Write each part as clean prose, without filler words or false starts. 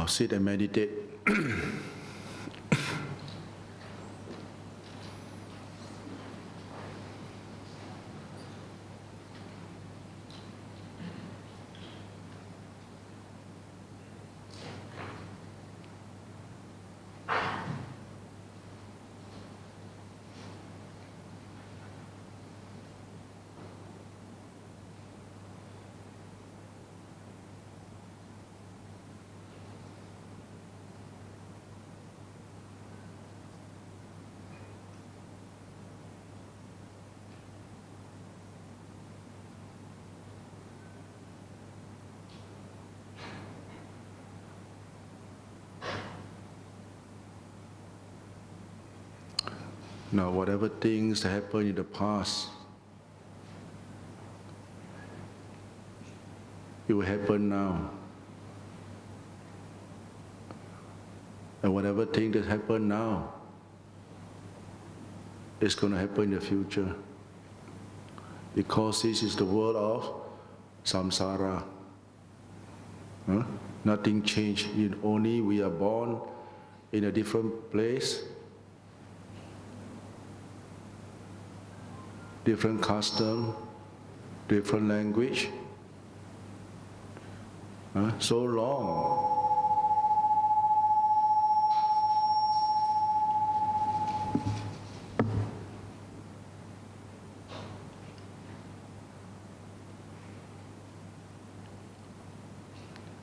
Sit and meditate. Now, whatever things that happened in the past, it will happen now. And whatever thing that happened now, it's going to happen in the future. Because this is the world of samsara. Nothing changed. Only we are born in a different place, different custom, different language. So long.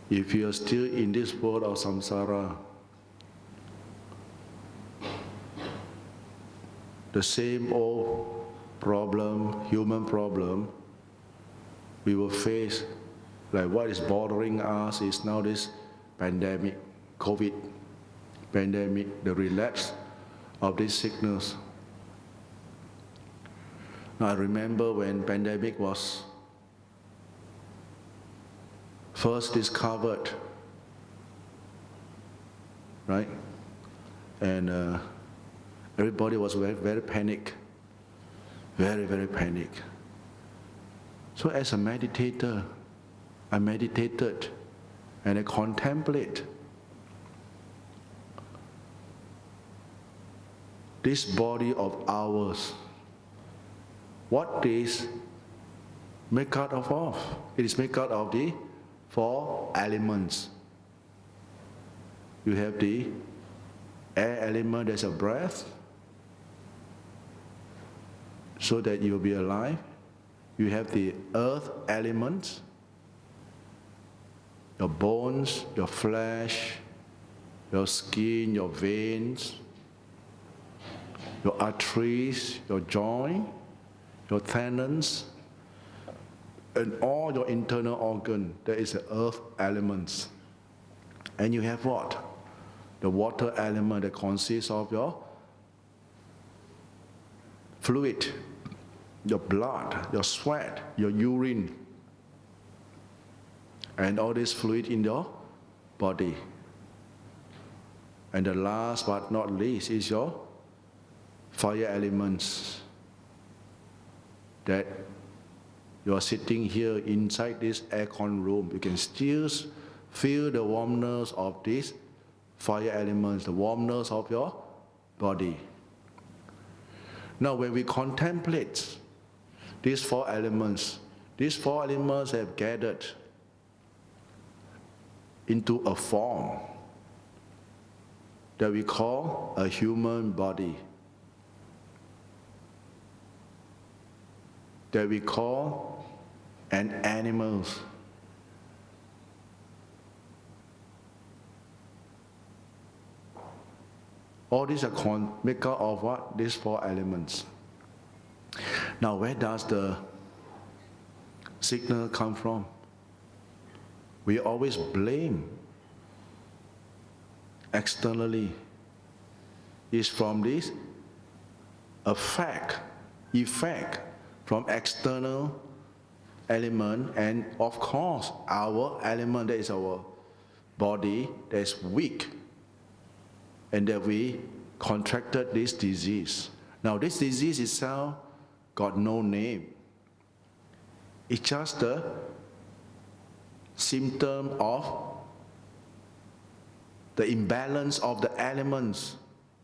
If you are still in this world of samsara, the same old problem, human problem, we will face. Like what is bothering us is now this pandemic, COVID pandemic, the relapse of this sickness. Now, I remember when pandemic was first discovered, right? And everybody was very, very panicked, very, very panicked. So as a meditator, I meditated and I contemplate this body of ours. What is made out of? It is made out of the 4 elements. You have the air element, there's a breath, so that you'll be alive. You have the earth element, your bones, your flesh, your skin, your veins, your arteries, your joint, your tendons, and all your internal organ. That is the earth elements. And you have what? The water element that consists of your fluid, your blood, your sweat, your urine, and all this fluid in your body. And the last but not least is your fire elements, that you are sitting here inside this aircon room. You can still feel the warmness of these fire elements, the warmness of your body. Now when we contemplate these 4 elements have gathered into a form that we call a human body, that we call an animal. All these are made up of what? These 4 elements. Now, where does the signal come from? We always blame externally. It's from this effect from external element, and of course our element, that is our body, that is weak, and that we contracted this disease. Now this disease itself got no name. It's just a symptom of the imbalance of the elements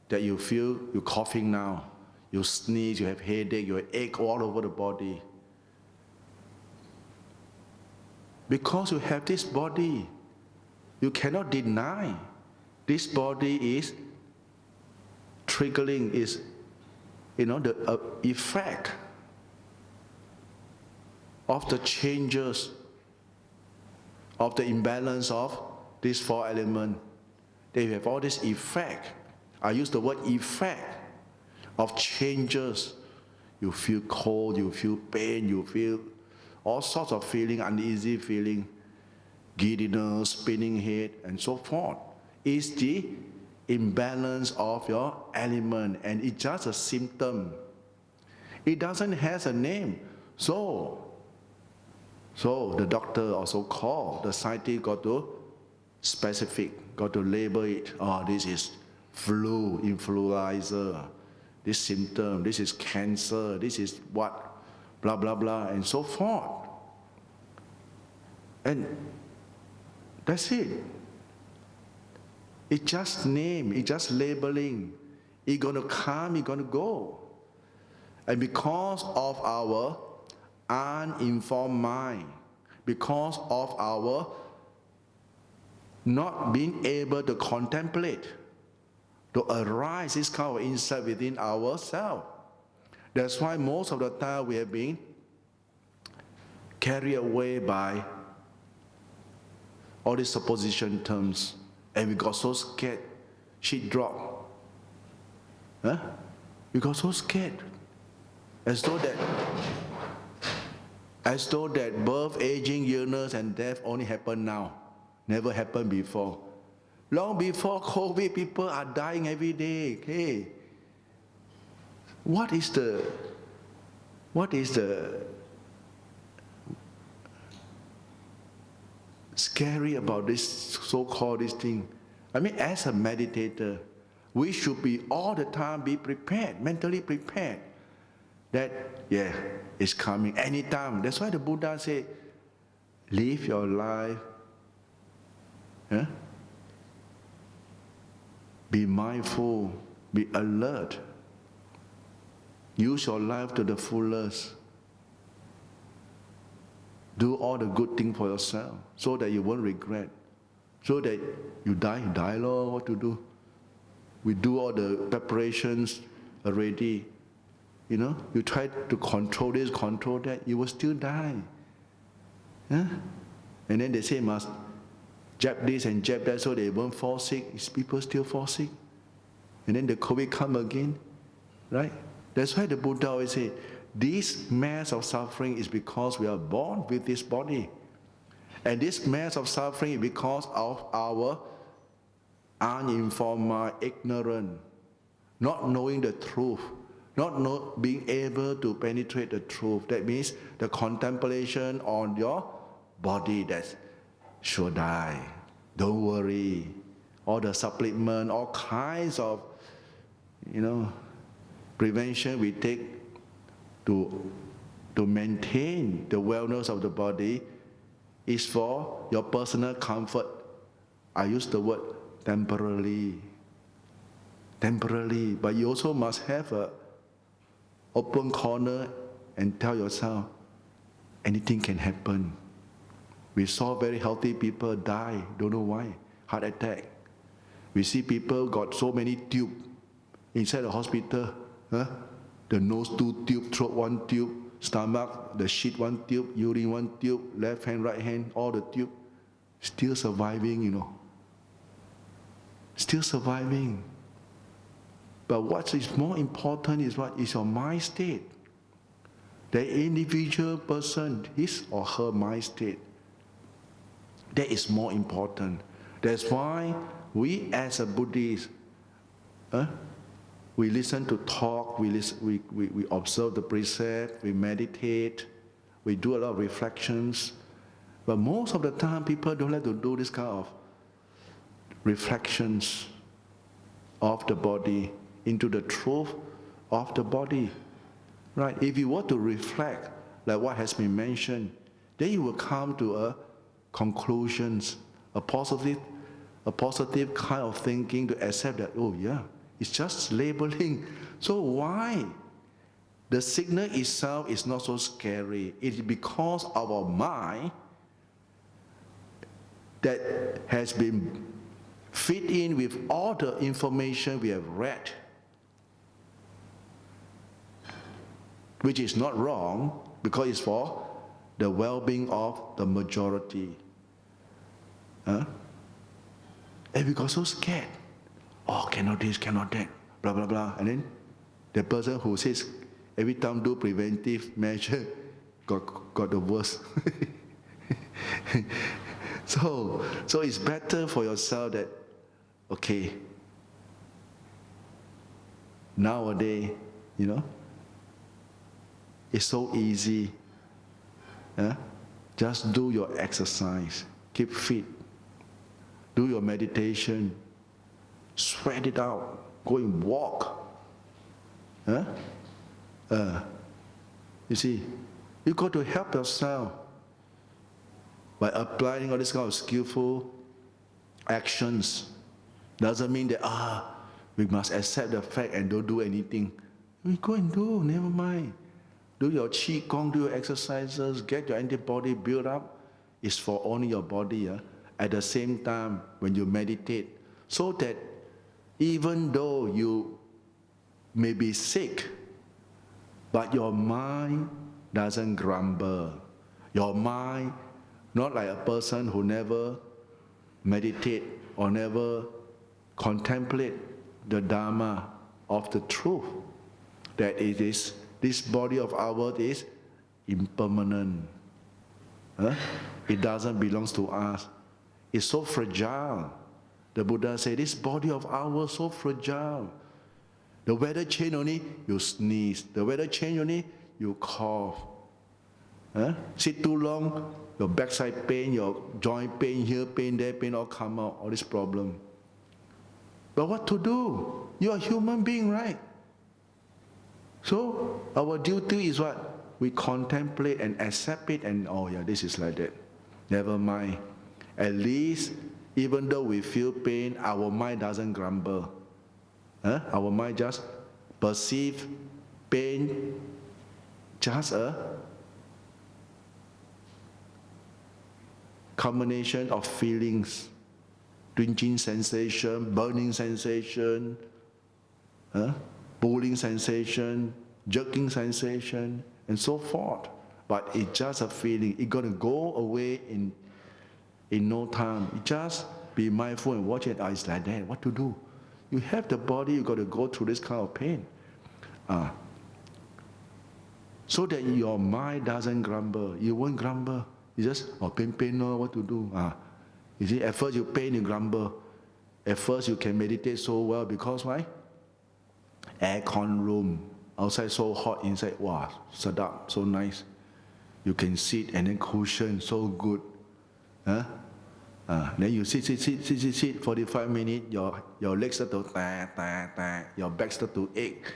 that you feel. You're coughing now, you sneeze, you have headache, you have ache all over the body. Because you have this body, you cannot deny this body is triggering, is the effect of the changes of the imbalance of these four elements. They have all this effect. I use the word effect of changes. You feel cold, you feel pain, you feel all sorts of feeling, uneasy feeling, giddiness, spinning head, and so forth. It's the imbalance of your element, and it's just a symptom. It doesn't have a name. So the doctor also called, the scientist got to specific, got to label it. Oh, this is flu, influenza, this symptom, this is cancer, this is what, blah, blah, blah, and so forth. And that's it. It's just name, it's just labeling. It's going to come, it's going to go. And because of our uninformed mind, because of our not being able to contemplate, to arise this kind of insight within ourselves. That's why most of the time we have been carried away by all these supposition terms, and we got so scared, shit dropped. We got so scared, as though that birth, aging, illness, and death only happen now, never happened before. Long before COVID, people are dying every day. Hey, what is the scary about this so-called this thing? I mean, as a meditator, we should be all the time be prepared, mentally prepared, that it's coming anytime. That's why the Buddha said, live your life, be mindful, be alert, use your life to the fullest. Do all the good things for yourself so that you won't regret. So that you die, Lord, what to do? We do all the preparations already. You try to control this, control that, you will still die. And then they say must jab this and jab that so they won't fall sick. People still fall sick. And then the COVID come again, right? That's why the Buddha always said, this mass of suffering is because we are born with this body. And this mass of suffering is because of our uninformed mind, ignorant, not knowing the truth, not being able to penetrate the truth. That means the contemplation on your body that should die. Don't worry. All the supplement, all kinds of, prevention we take to maintain the wellness of the body is for your personal comfort. I use the word temporarily, but you also must have a open corner and tell yourself, anything can happen. We saw very healthy people die, don't know why, heart attack. We see people got so many tubes inside the hospital, the nose 2 tubes, throat 1 tube, stomach, the shit 1 tube, urine 1 tube, left hand, right hand, all the tube, still surviving, Still surviving. But what is more important is what is your mind state. The individual person, his or her mind state. That is more important. That's why we as a Buddhist, we listen to talk, we observe the precept, we meditate, we do a lot of reflections. But most of the time, people don't like to do this kind of reflections of the body into the truth of the body. Right? If you were to reflect, like what has been mentioned, then you will come to a conclusions, a positive a positive kind of thinking to accept that, oh yeah, it's just labeling. So why? The signal itself is not so scary. It is because our mind that has been fit in with all the information we have read, which is not wrong because it's for the well-being of the majority. And we got so scared. Oh, cannot this, cannot that, blah, blah, blah. And then the person who says every time do preventive measure got the worst. So it's better for yourself that, okay, nowadays, it's so easy. Just do your exercise, keep fit, do your meditation, sweat it out, go and walk. You see, you got to help yourself by applying all this kind of skillful actions. Doesn't mean that we must accept the fact and don't do anything. We go and do, never mind. Do your qi gong, do your exercises, get your antibody built up. It's for only your body. At the same time, when you meditate, so that even though you may be sick, but your mind doesn't grumble. Your mind, not like a person who never meditate or never contemplate the Dhamma of the truth, that it is, this body of ours is impermanent. It doesn't belong to us. It's so fragile. The Buddha said, this body of ours is so fragile. The weather change only, you sneeze. The weather change only, you cough. Sit too long, your backside pain, your joint pain, here pain, there pain, all come out, all this problem. But what to do? You are a human being, right? So our duty is what? We contemplate and accept it and, oh yeah, this is like that. Never mind. At least, even though we feel pain, our mind doesn't grumble. Our mind just perceive pain, just a combination of feelings, twinging sensation, burning sensation, pulling sensation, jerking sensation, and so forth. But it's just a feeling. It's going to go away in no time. You just be mindful and watch it. It's like that. What to do? You have the body, you got to go through this kind of pain. So that your mind doesn't grumble. You won't grumble. You just, pain, no, what to do? You see, at first you pain, you grumble. At first you can meditate so well because why? Aircon room. Outside so hot, inside, wow, sedap, so nice. You can sit and then cushion, so good. Then you sit, 45 minutes, your legs start to your back start to ache,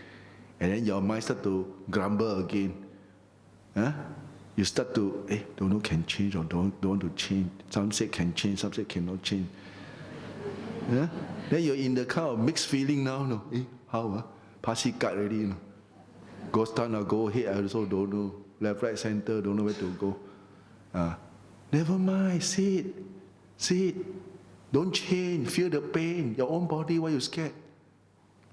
and then your mind start to grumble again. You start to, don't know can change or don't want to change. Some say can change, some say cannot change. Then you're in the kind of mixed feeling now, no? How? Passy cut already, no? Go stand or go ahead, I also don't know. Left, right, center, don't know where to go. Never mind, sit. Don't change, feel the pain. Your own body, why you scared?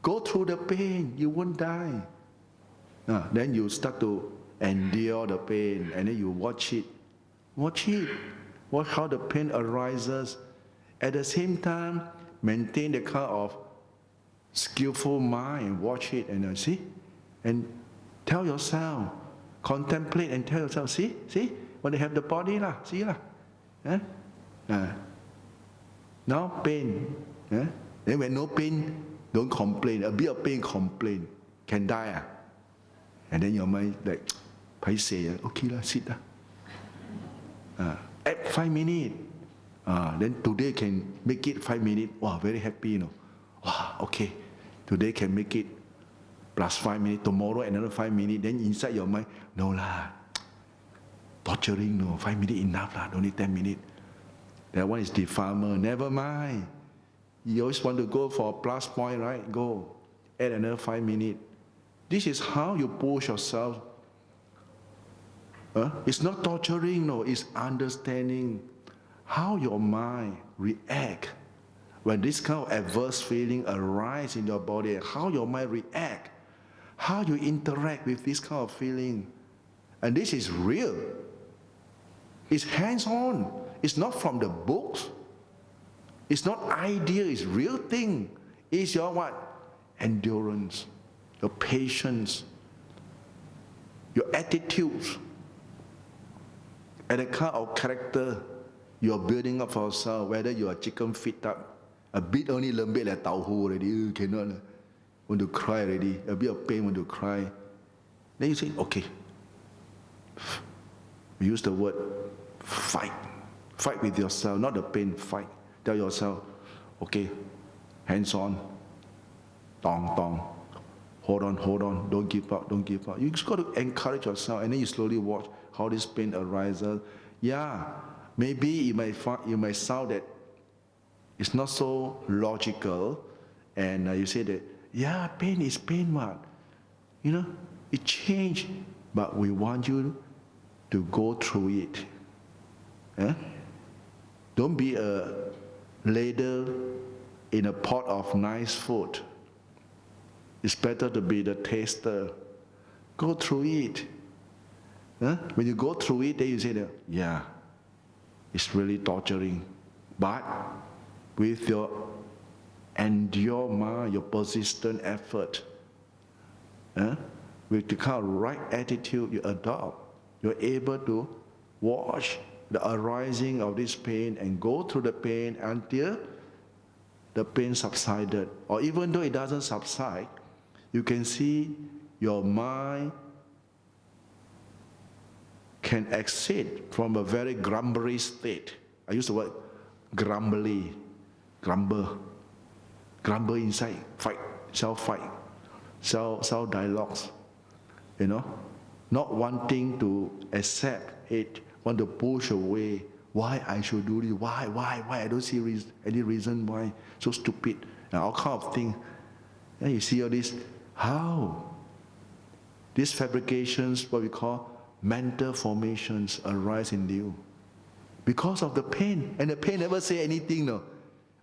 Go through the pain, you won't die. Then you start to endure the pain, and then you watch it. Watch how the pain arises. At the same time, maintain the kind of skillful mind, watch it, and see? And tell yourself, contemplate and tell yourself, see? When they have the body, see? Now pain. Then when no pain, don't complain. A bit of pain, complain. Can die. And then your mind like, paiseh, okay sit. At 5 minutes. Then today can make it 5 minutes. Wow, very happy, Wow, okay. Today can make it plus 5 minutes. Tomorrow another 5 minutes. Then inside your mind, no lah. Torturing, no. 5 minutes enough lah. Don't need 10 minutes. That one is defilement. Never mind. You always want to go for a plus point, right? Go. Add another 5 minutes. This is how you push yourself. It's not torturing, no. It's understanding how your mind reacts when this kind of adverse feeling arises in your body. How your mind reacts. How you interact with this kind of feeling. And this is real. It's hands-on. It's not from the books. It's not idea, it's real thing. It's your what? Endurance, your patience, your attitudes, and the kind of character you are building up for yourself, whether you are chicken fit up, a bit only lembut like tauhu already, cannot, want to cry already, a bit of pain, want to cry. Then you say, okay, we use the word fight. Fight with yourself, not the pain, fight. Tell yourself, okay, hands on, tong tong, hold on, don't give up. You just got to encourage yourself, and then you slowly watch how this pain arises. Yeah, maybe you might sound that it's not so logical, and you say that, yeah, pain is pain, man. You know, it changed, but we want you to go through it. Don't be a ladle in a pot of nice food. It's better to be the taster. Go through it. When you go through it, then you say that, yeah, it's really torturing. But with your endure mind, your persistent effort, with the kind of right attitude you adopt, you're able to watch the arising of this pain and go through the pain until the pain subsided. Or even though it doesn't subside, you can see your mind can exit from a very grumbly state. I use the word grumbly, grumble inside, fight, self-fight, self-dialogues, not wanting to accept it, want to push away. Why I should do this? Why? I don't see any reason why. So stupid. And all kind of things. And you see all this. How? These fabrications, what we call mental formations, arise in you. Because of the pain. And the pain never say anything, no.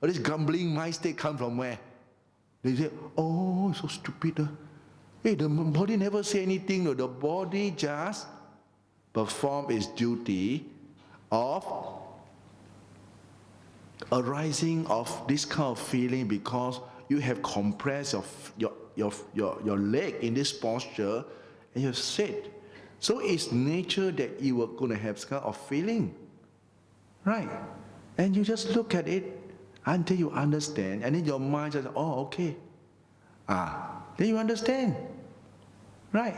All this grumbling mind state come from where? They say, oh, so stupid. Hey, the body never say anything, no. The body just perform its duty of arising of this kind of feeling because you have compressed your leg in this posture and you have sit. So it's nature that you are going to have this kind of feeling, right? And you just look at it until you understand, and then your mind says, oh, okay. Then you understand, right?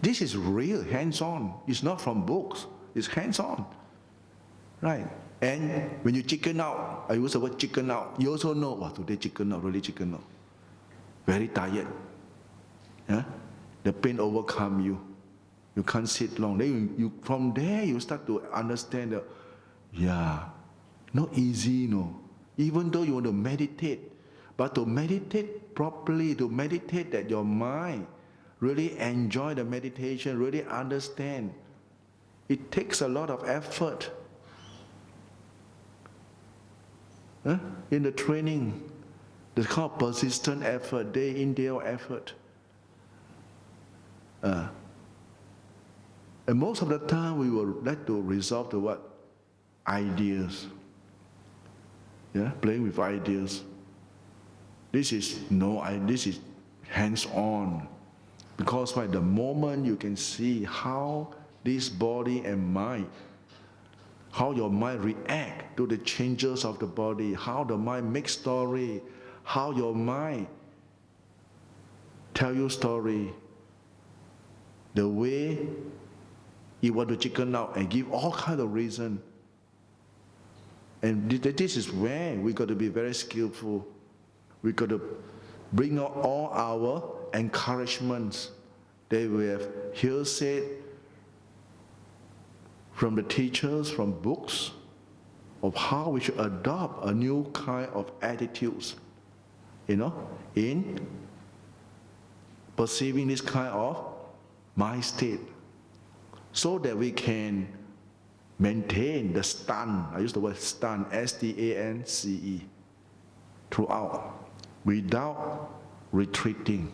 This is real, hands-on. It's not from books. It's hands-on, right? And when you chicken out, I use the word chicken out. You also know, wow, today chicken out, really chicken out. Very tired. The pain overcome you. You can't sit long. Then you from there you start to understand that, yeah, not easy, no. Even though you want to meditate, but to meditate properly, to meditate that your mind really enjoy the meditation, really understand. It takes a lot of effort. In the training, it's called persistent effort, day in, day out effort. And most of the time we will like to resolve to what? Ideas. Playing with ideas. This is hands-on. Because the moment you can see how this body and mind, how your mind react to the changes of the body, how the mind makes story, how your mind tell you story, the way you want to chicken out and give all kinds of reasons. And this is where we got to be very skillful. We got to bring out all our encouragements that we have here said from the teachers, from books, of how we should adopt a new kind of attitudes, in perceiving this kind of mind state, so that we can maintain the stance. I use the word stance, S-T-A-N-C-E, throughout, without retreating.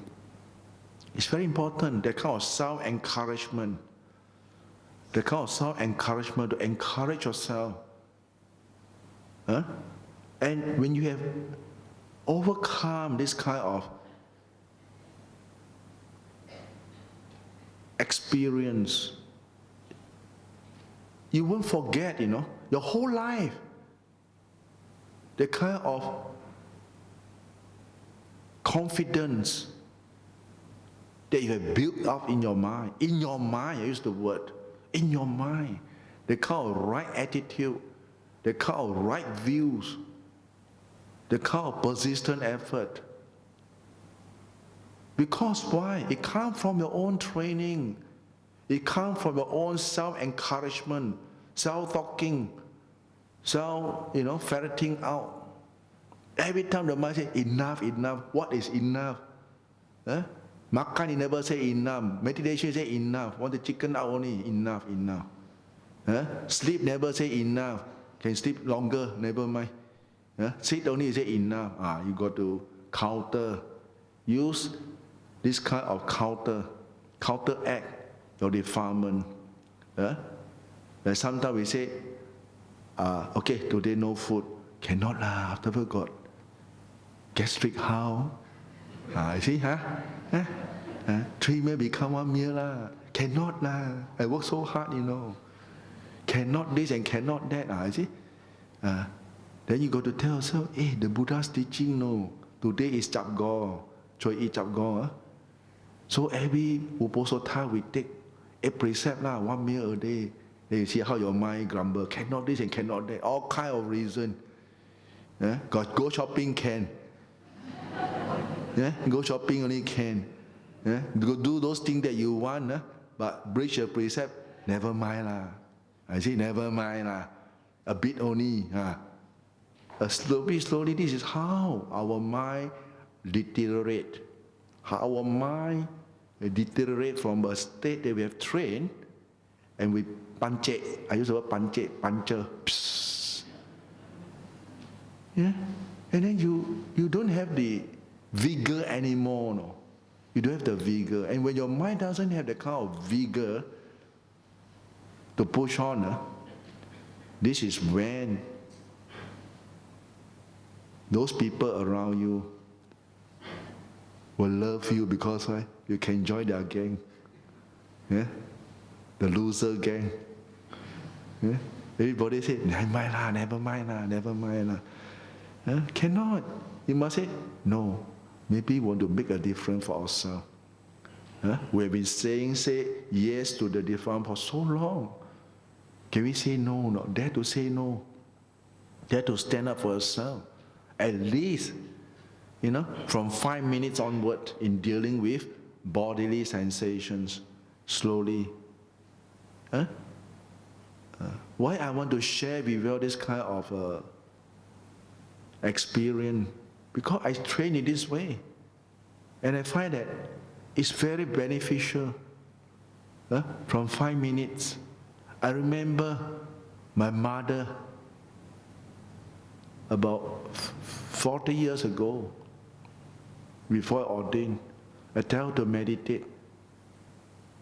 It's very important, that kind of self-encouragement. The kind of self-encouragement to encourage yourself. And when you have overcome this kind of experience, you won't forget, your whole life, the kind of confidence that you have built up in your mind. In your mind, I use the word, in your mind, the kind of right attitude, the kind of right views, the kind of persistent effort. Because why? It comes from your own training. It comes from your own self-encouragement, self-talking, ferreting out. Every time the mind says, enough, enough. What is enough? Makan, you never say enough. Meditation, say enough. Want the chicken out only, enough, enough. Sleep, never say enough. Can sleep longer, never mind. Sit only, say enough. You got to counter. Use this kind of counteract your defilement. Like sometimes we say, okay, today no food. Cannot lah, afterward got gastric how? You see, 3 meal become 1 meal lah. Cannot lah. I work so hard, Cannot this and cannot that. You see? Then you got to tell yourself, the Buddha's teaching, no. Today is chap go. Choi eat chap go. So every Uposatha we take 8 precept lah, 1 meal a day. Then you see how your mind grumble. Cannot this and cannot that. All kind of reason. Go shopping can. Go shopping only can. Go do those things that you want, but breach the precept, never mind lah. I say never mind lah. A bit only. Slowly, this is how our mind deteriorate. How our mind deteriorate from a state that we have trained, and we punch it. I use the word punch it, puncture. And then you don't have the vigor anymore, no. You don't have the vigor. And when your mind doesn't have the kind of vigor to push on, this is when those people around you will love you, because you can join their gang. The loser gang. Everybody say, never mind lah. Cannot. You must say, no. Maybe we want to make a difference for ourselves. We have been saying yes to the different for so long. Can we say no? Not dare to say no. Dare to stand up for yourself. At least, from 5 minutes onward in dealing with bodily sensations, slowly. Why I want to share with you this kind of experience? Because I train in this way. And I find that it's very beneficial. From 5 minutes. I remember my mother, about 40 years ago, before I ordained, I tell her to meditate.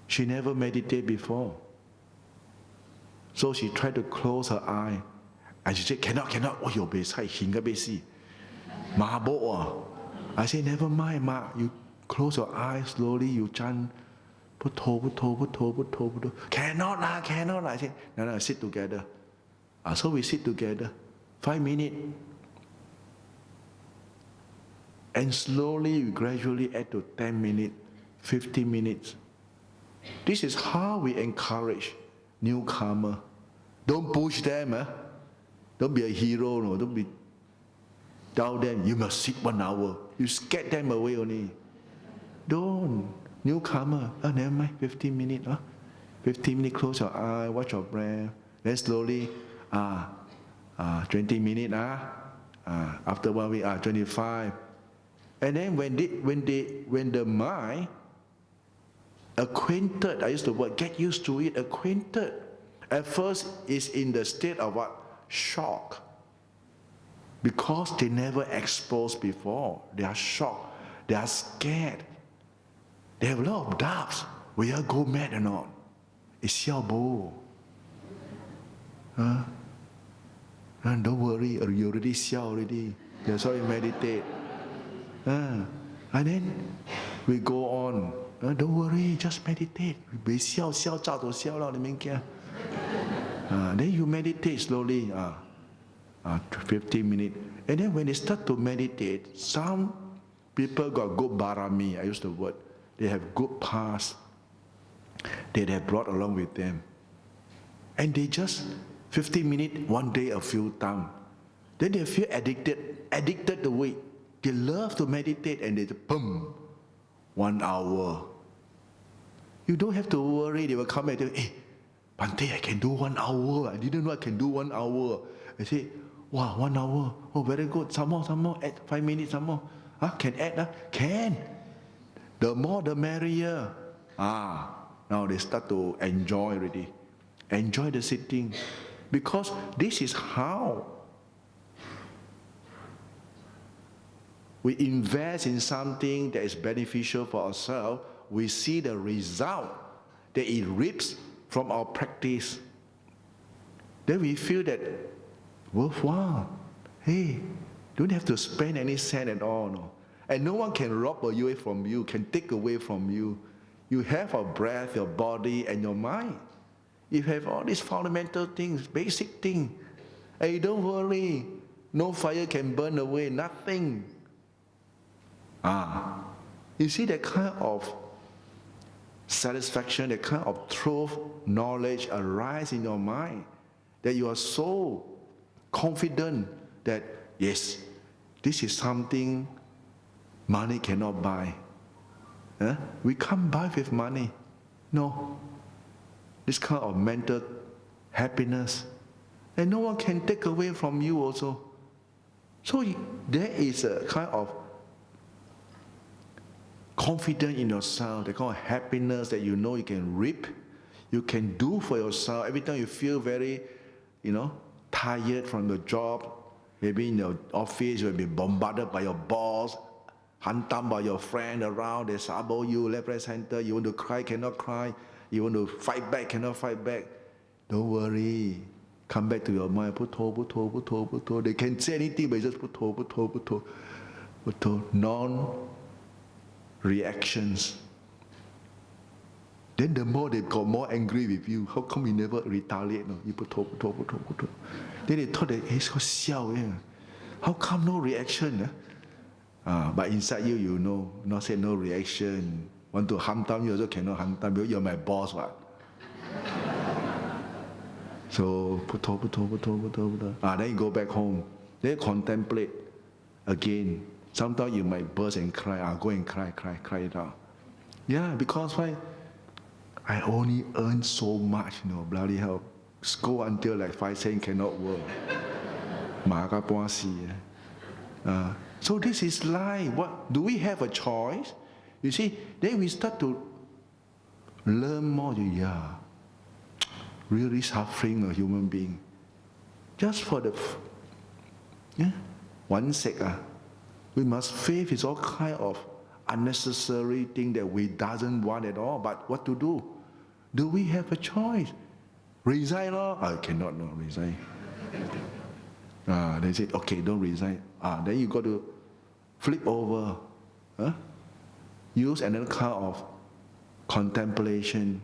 She never meditated before. So she tried to close her eye. And she said, cannot. Oh, your base high, hinga besi. Ma bo. I said, never mind, Ma. You close your eyes slowly, you chant, putto. Cannot lah. I said, no, sit together. So we sit together. 5 minutes. And slowly, we gradually add to 10 minutes, 15 minutes. This is how we encourage newcomer. Don't push them. Don't be a hero. No. Don't be tell them, you must sit 1 hour. You scare them away only. Don't. Newcomer, never mind, 15 minutes. 15 minutes, close your eye, watch your breath. Then slowly, 20 minutes, after 1 week, 25. And then when the mind acquainted, I use the word get used to it, acquainted. At first, it's in the state of what? Shock. Because they never exposed before. They are shocked. They are scared. They have a lot of doubts. Will I go mad or not? It's xiao bo. And don't worry, you already xiao already. That's why you meditate. And then we go on. Don't worry, just meditate. Then you meditate slowly, 15 minutes. And then when they start to meditate, some people got good barami, I use the word. They have good past that they have brought along with them. And they just 15 minutes, one day, a few times. Then they feel addicted to it. They love to meditate and they just, boom, 1 hour. You don't have to worry. They will come and tell you, hey, Bante, I can do 1 hour. I didn't know I can do 1 hour. I say, wow, 1 hour. Oh, very good. Some more. Add 5 minutes, some more. Can add? Can. The more, the merrier. Now they start to enjoy already. Enjoy the sitting. Because this is how we invest in something that is beneficial for ourselves. We see the result that it reaps from our practice. Then we feel that worthwhile. Hey, don't have to spend any cent at all. No. And no one can rob away from you, can take away from you. You have your breath, your body, and your mind. You have all these fundamental things, basic things. Hey, don't worry. No fire can burn away, nothing. You see that kind of satisfaction, that kind of truth, knowledge arise in your mind, that you are so confident that, yes, this is something money cannot buy. We can't buy with money. No. This kind of mental happiness. And no one can take away from you also. So there is a kind of confidence in yourself, the kind of happiness that you know you can reap, you can do for yourself. Every time you feel very, tired from the job, maybe in your office you will be bombarded by your boss, hantam by your friend around, they sabo you left, right, center, you want to cry, cannot cry, you want to fight back, cannot fight back. Don't worry. Come back to your mind. Putto, putto, putto, putto. They can say anything, but just putto, putto, putto, putto. Non-reactions. Then the more they got more angry with you. How come you never retaliate? No? You putto, putto, putto, putto. Then they thought that, hey, it's called xiao. How come no reaction? But inside you, you know, not say no reaction. Want to harm down, you also cannot harm down because you're my boss, what? So, putto, putto, putto, putto, putto. Then you go back home. Then you contemplate again. Sometimes you might burst and cry. Go and cry it out. Yeah, because why? I only earn so much, bloody hell. School until like 5 cents cannot work. So this is life. What do we have a choice? You see, then we start to learn more. Really suffering a human being. Just for the one sake. We must face is all kind of unnecessary thing that we doesn't want at all. But what to do? Do we have a choice? Resign or? I cannot resign. They say, okay, don't resign. Then you got to flip over. Use another kind of contemplation.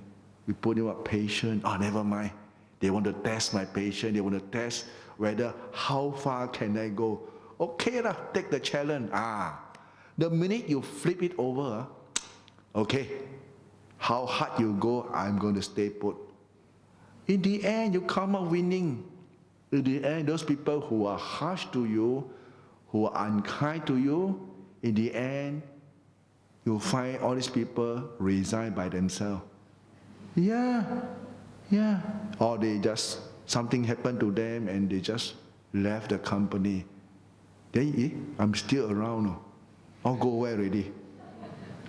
We put in what patience. Never mind. They want to test my patience. They want to test whether how far can I go. Okay, take the challenge. The minute you flip it over, okay, how hard you go, I'm going to stay put. In the end, you come out winning. In the end, those people who are harsh to you, who are unkind to you, in the end, you'll find all these people resign by themselves. Yeah. Or they just, something happened to them and they just left the company. Then I'm still around. No? I'll go where already?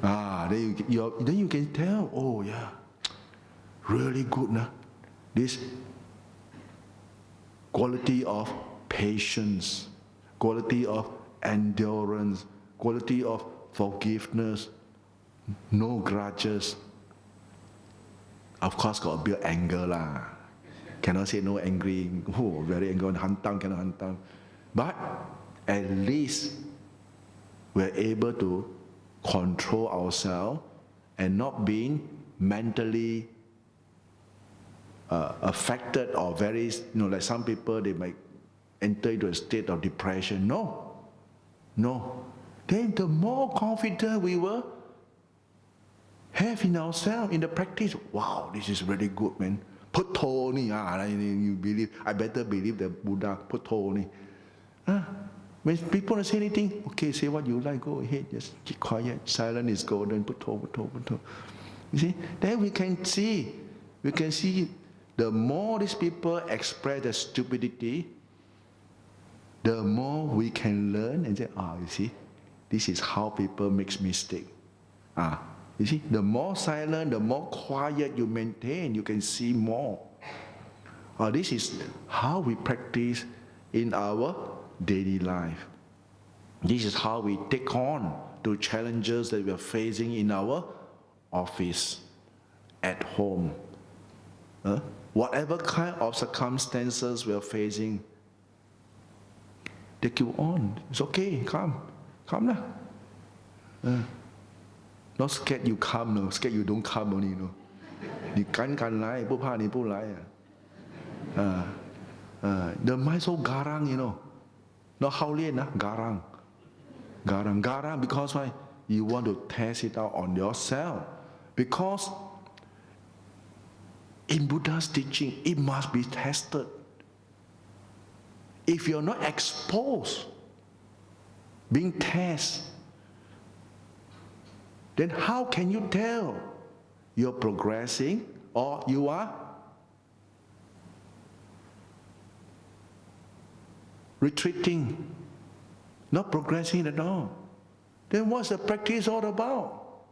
Then you can tell, oh yeah, really good. Nah? This quality of patience, quality of endurance, quality of forgiveness, no grudges. Of course, got a bit of anger lah. Cannot say no angry. Oh, very angry. Hantam, cannot hantam. But at least we're able to control ourselves and not being mentally affected or very, like some people, they might enter into a state of depression. No. Then the more confident we will have in ourselves, in the practice, wow, this is really good, man. Putto ni, you believe, I better believe the Buddha, putto ni. When people don't say anything, okay, say what you like, go ahead, just keep quiet, silent is golden, putto. You see, then we can see the more these people express their stupidity, the more we can learn and say, you see, this is how people make mistakes. You see, the more silent, the more quiet you maintain, you can see more. This is how we practice in our daily life. This is how we take on the challenges that we are facing in our office, at home. Whatever kind of circumstances we are facing, take you on. It's okay, come lah. Not scared you come, no. Scared you don't come only, no. 你敢来，不怕你不来啊。The mind so garang, Not 好练啊 garang because why? You want to test it out on yourself. Because in Buddha's teaching, it must be tested. If you're not exposed, being tested, then how can you tell you're progressing or you are retreating, not progressing at all? Then what's the practice all about?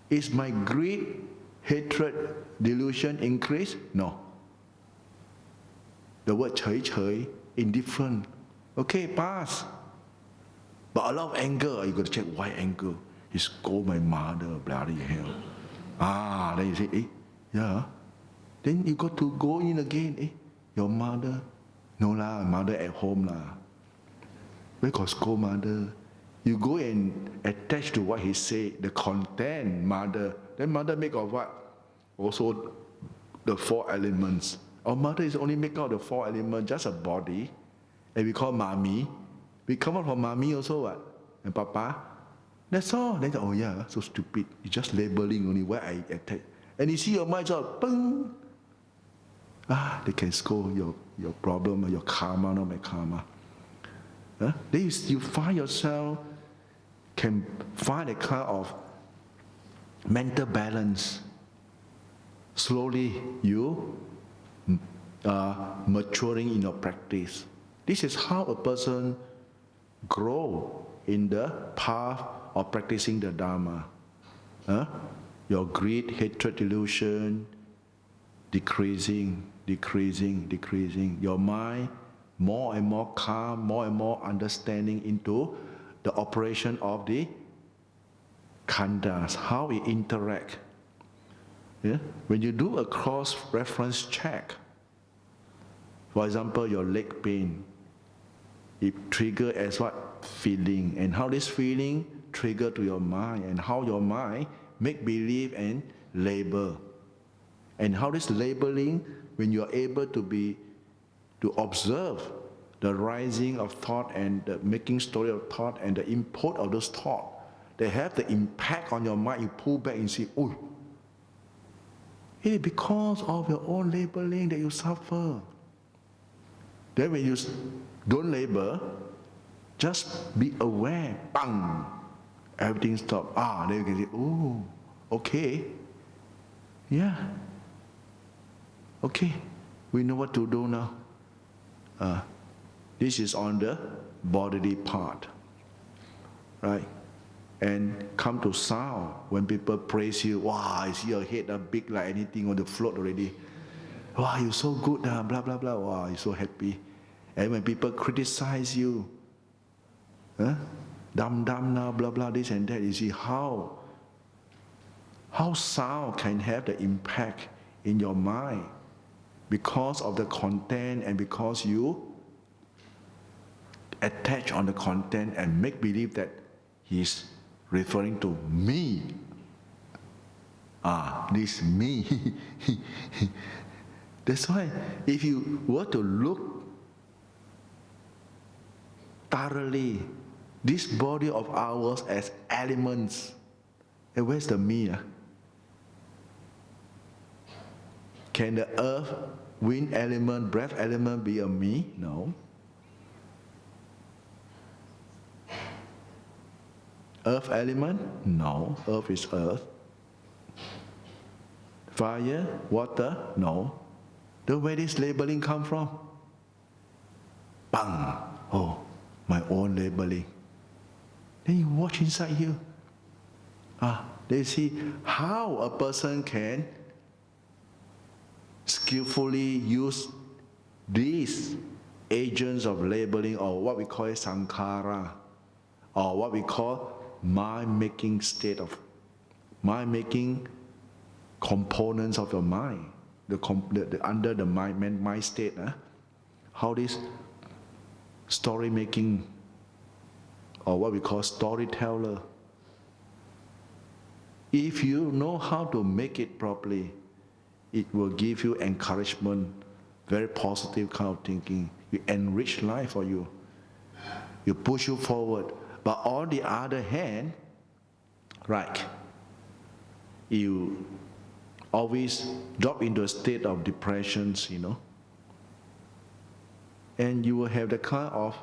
Is my greed, hatred, delusion increase? No. The word เฉย indifferent. Okay, pass. But a lot of anger, you got to check why anger. He scold my mother, bloody hell. Then you say, yeah. Then you got to go in again. Your mother? No lah, mother at home lah. Where got scold mother? You go and attach to what he said, the content, mother. Then mother make of what? Also the 4 elements. Our mother is only make out the 4 elements, just a body. And we call mommy. We come out from mommy also what? And papa. That's all. Then yeah, so stupid. It's just labeling only where I attack. And you see your mind just bang. They can scold your problem or your karma, not my karma. Then you find yourself can find a kind of mental balance. Slowly you are maturing in your practice. This is how a person grow in the path of practicing the Dhamma. Your greed, hatred, delusion decreasing. Your mind more and more calm, more and more understanding into the operation of the khandhas, how we interact. When you do a cross-reference check, for example, your leg pain, it trigger as what? Feeling. And how this feeling trigger to your mind, and how your mind make believe and label. And how this labeling, when you are able to observe the rising of thought and the making story of thought and the input of those thoughts, they have the impact on your mind. You pull back and see, it is because of your own labeling that you suffer. Then when you don't label, just be aware, bang, everything stops. Then you can say, okay, yeah, okay, we know what to do now. This is on the bodily part, right? And come to sound. When people praise you, wow, I see your head big like anything on the float already. Wow, you're so good, blah, blah, blah. Wow, you're so happy. And when people criticize you, dumb now, blah, blah, this and that, you see how sound can have the impact in your mind because of the content and because you attach on the content and make believe that he's referring to me. This me. That's why if you were to look thoroughly, this body of ours as elements, and where's the me? Can the earth, wind element, breath element be a me? No. Earth element? No. Earth is earth. Fire, water? No. Then where this labeling come from? Bang! Oh, my own labeling. Then you watch inside you. They see how a person can skillfully use these agents of labeling, or what we call sankhara, or what we call mind-making state of mind-making components of your mind, under the mind state. How this story making, or what we call storyteller, if you know how to make it properly, it will give you encouragement, very positive kind of thinking. You enrich life for you. You push you forward. But on the other hand, right, you always drop into a state of depressions, and you will have the kind of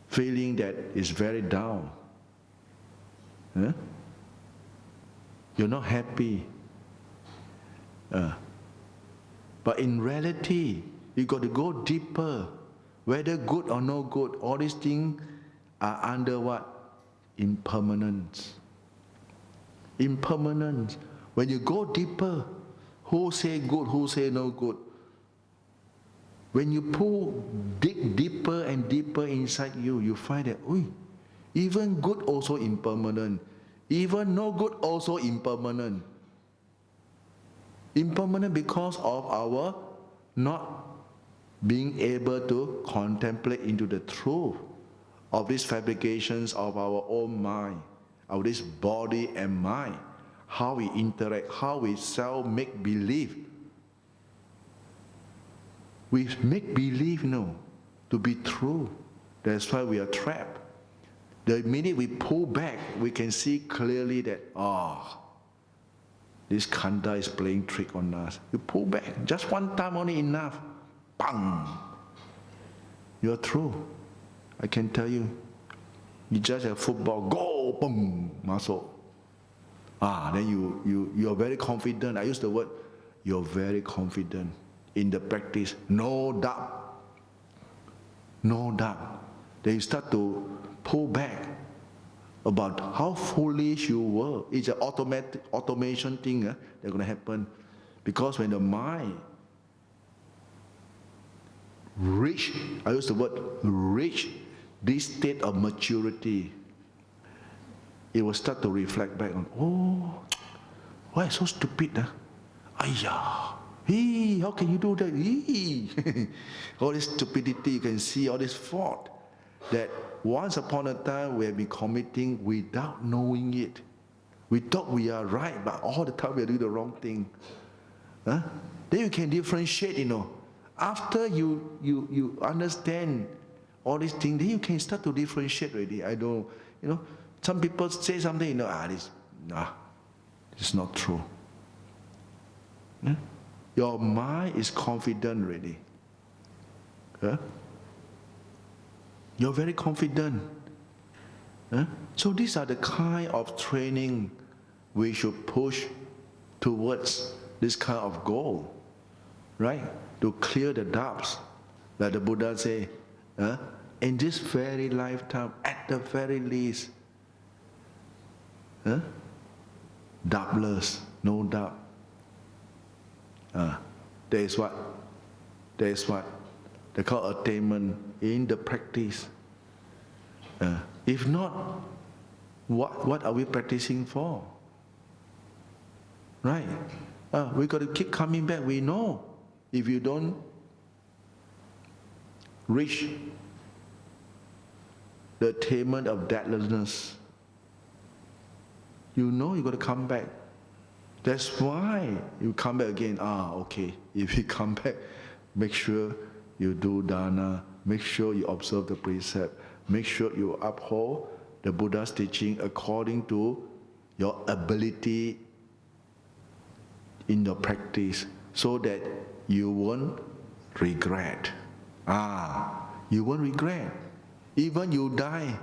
feeling that is very down. You're not happy. But in reality, you got to go deeper. Whether good or no good, all these things are under what? Impermanence. Impermanence. When you go deeper, who say good, who say no good? When you dig deeper and deeper inside you, you find that, even good also impermanent. Even no good also impermanent. Impermanent because of our not being able to contemplate into the truth of these fabrications of our own mind, of this body and mind, how we interact, how we make believe. We make believe, to be true. That's why we are trapped. The minute we pull back, we can see clearly that, this khanda is playing trick on us. You pull back, just one time only enough. Bang! You're true. I can tell you. You just have football, go, boom, muscle. Then you're very confident. I use the word, you're very confident in the practice. No doubt. No doubt. Then you start to pull back about how foolish you were. It's an automation thing that's going to happen. Because when the mind reach this state of maturity, it will start to reflect back on, why so stupid? How can you do that? All this stupidity, you can see all this fault that once upon a time we have been committing without knowing it. We thought we are right, but all the time we are doing the wrong thing. Then you can differentiate, After you understand all these things, then you can start to differentiate already. Some people say something, this is not true. Your mind is confident already. You're very confident. So these are the kind of training we should push towards this kind of goal. right? To clear the doubts. Like the Buddha say, in this very lifetime, at the very least, doubtless, no doubt. There is what? There is what? They call attainment in the practice. If not, what are we practicing for? Right? We got to keep coming back. We know if you don't reach the attainment of deathlessness, you know you got to come back. That's why you come back again. Okay. If you come back, make sure you do dana, make sure you observe the precept, make sure you uphold the Buddha's teaching according to your ability in your practice, so that you won't regret. You won't regret. Even you die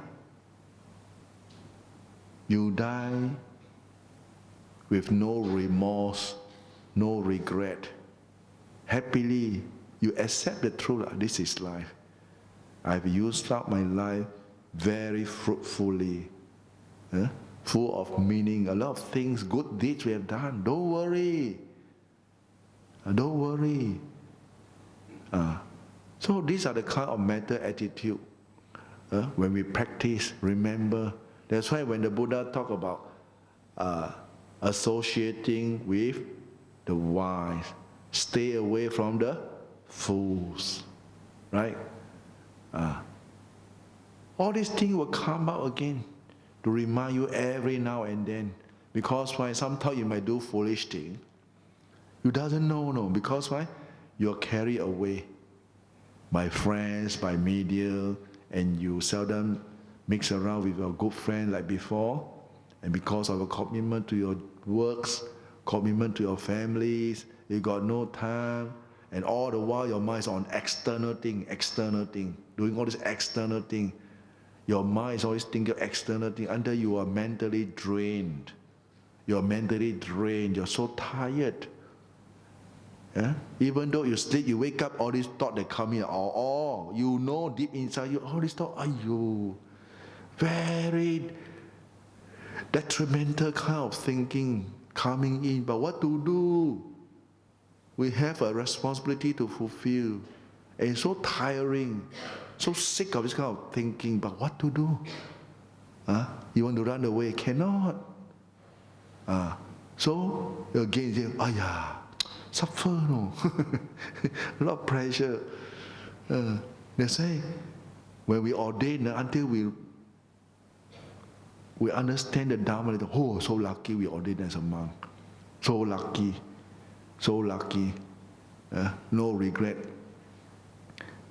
with no remorse, no regret. Happily, you accept the truth. This is life. I've used up my life very fruitfully, full of meaning, a lot of things, good deeds we have done. Don't worry. Don't worry. So these are the kind of mental attitude. When we practice, remember. That's why when the Buddha talk about associating with the wise, stay away from the fools, right? All these things will come out again to remind you every now and then. Because why? Sometimes you might do foolish things. You doesn't know, no. Because why? You're carried away by friends, by media, and you seldom mix around with your good friend like before. And because of a commitment to your works, commitment to your families, you got no time. And all the while your mind is on external thing, doing all this external thing. Your mind is always thinking of external thing until you are mentally drained. You're mentally drained, you're so tired. Even though you sleep, you wake up, all these thoughts that come in, you know deep inside you, all these thoughts, very detrimental kind of thinking coming in. But what to do? We have a responsibility to fulfill. And it's so tiring, so sick of this kind of thinking, but what to do? You want to run away? Cannot. So again, you say, suffer, no? A lot of pressure. They say, when we ordain, until we understand the Dhamma, so lucky we ordained as a monk. So lucky. No regret.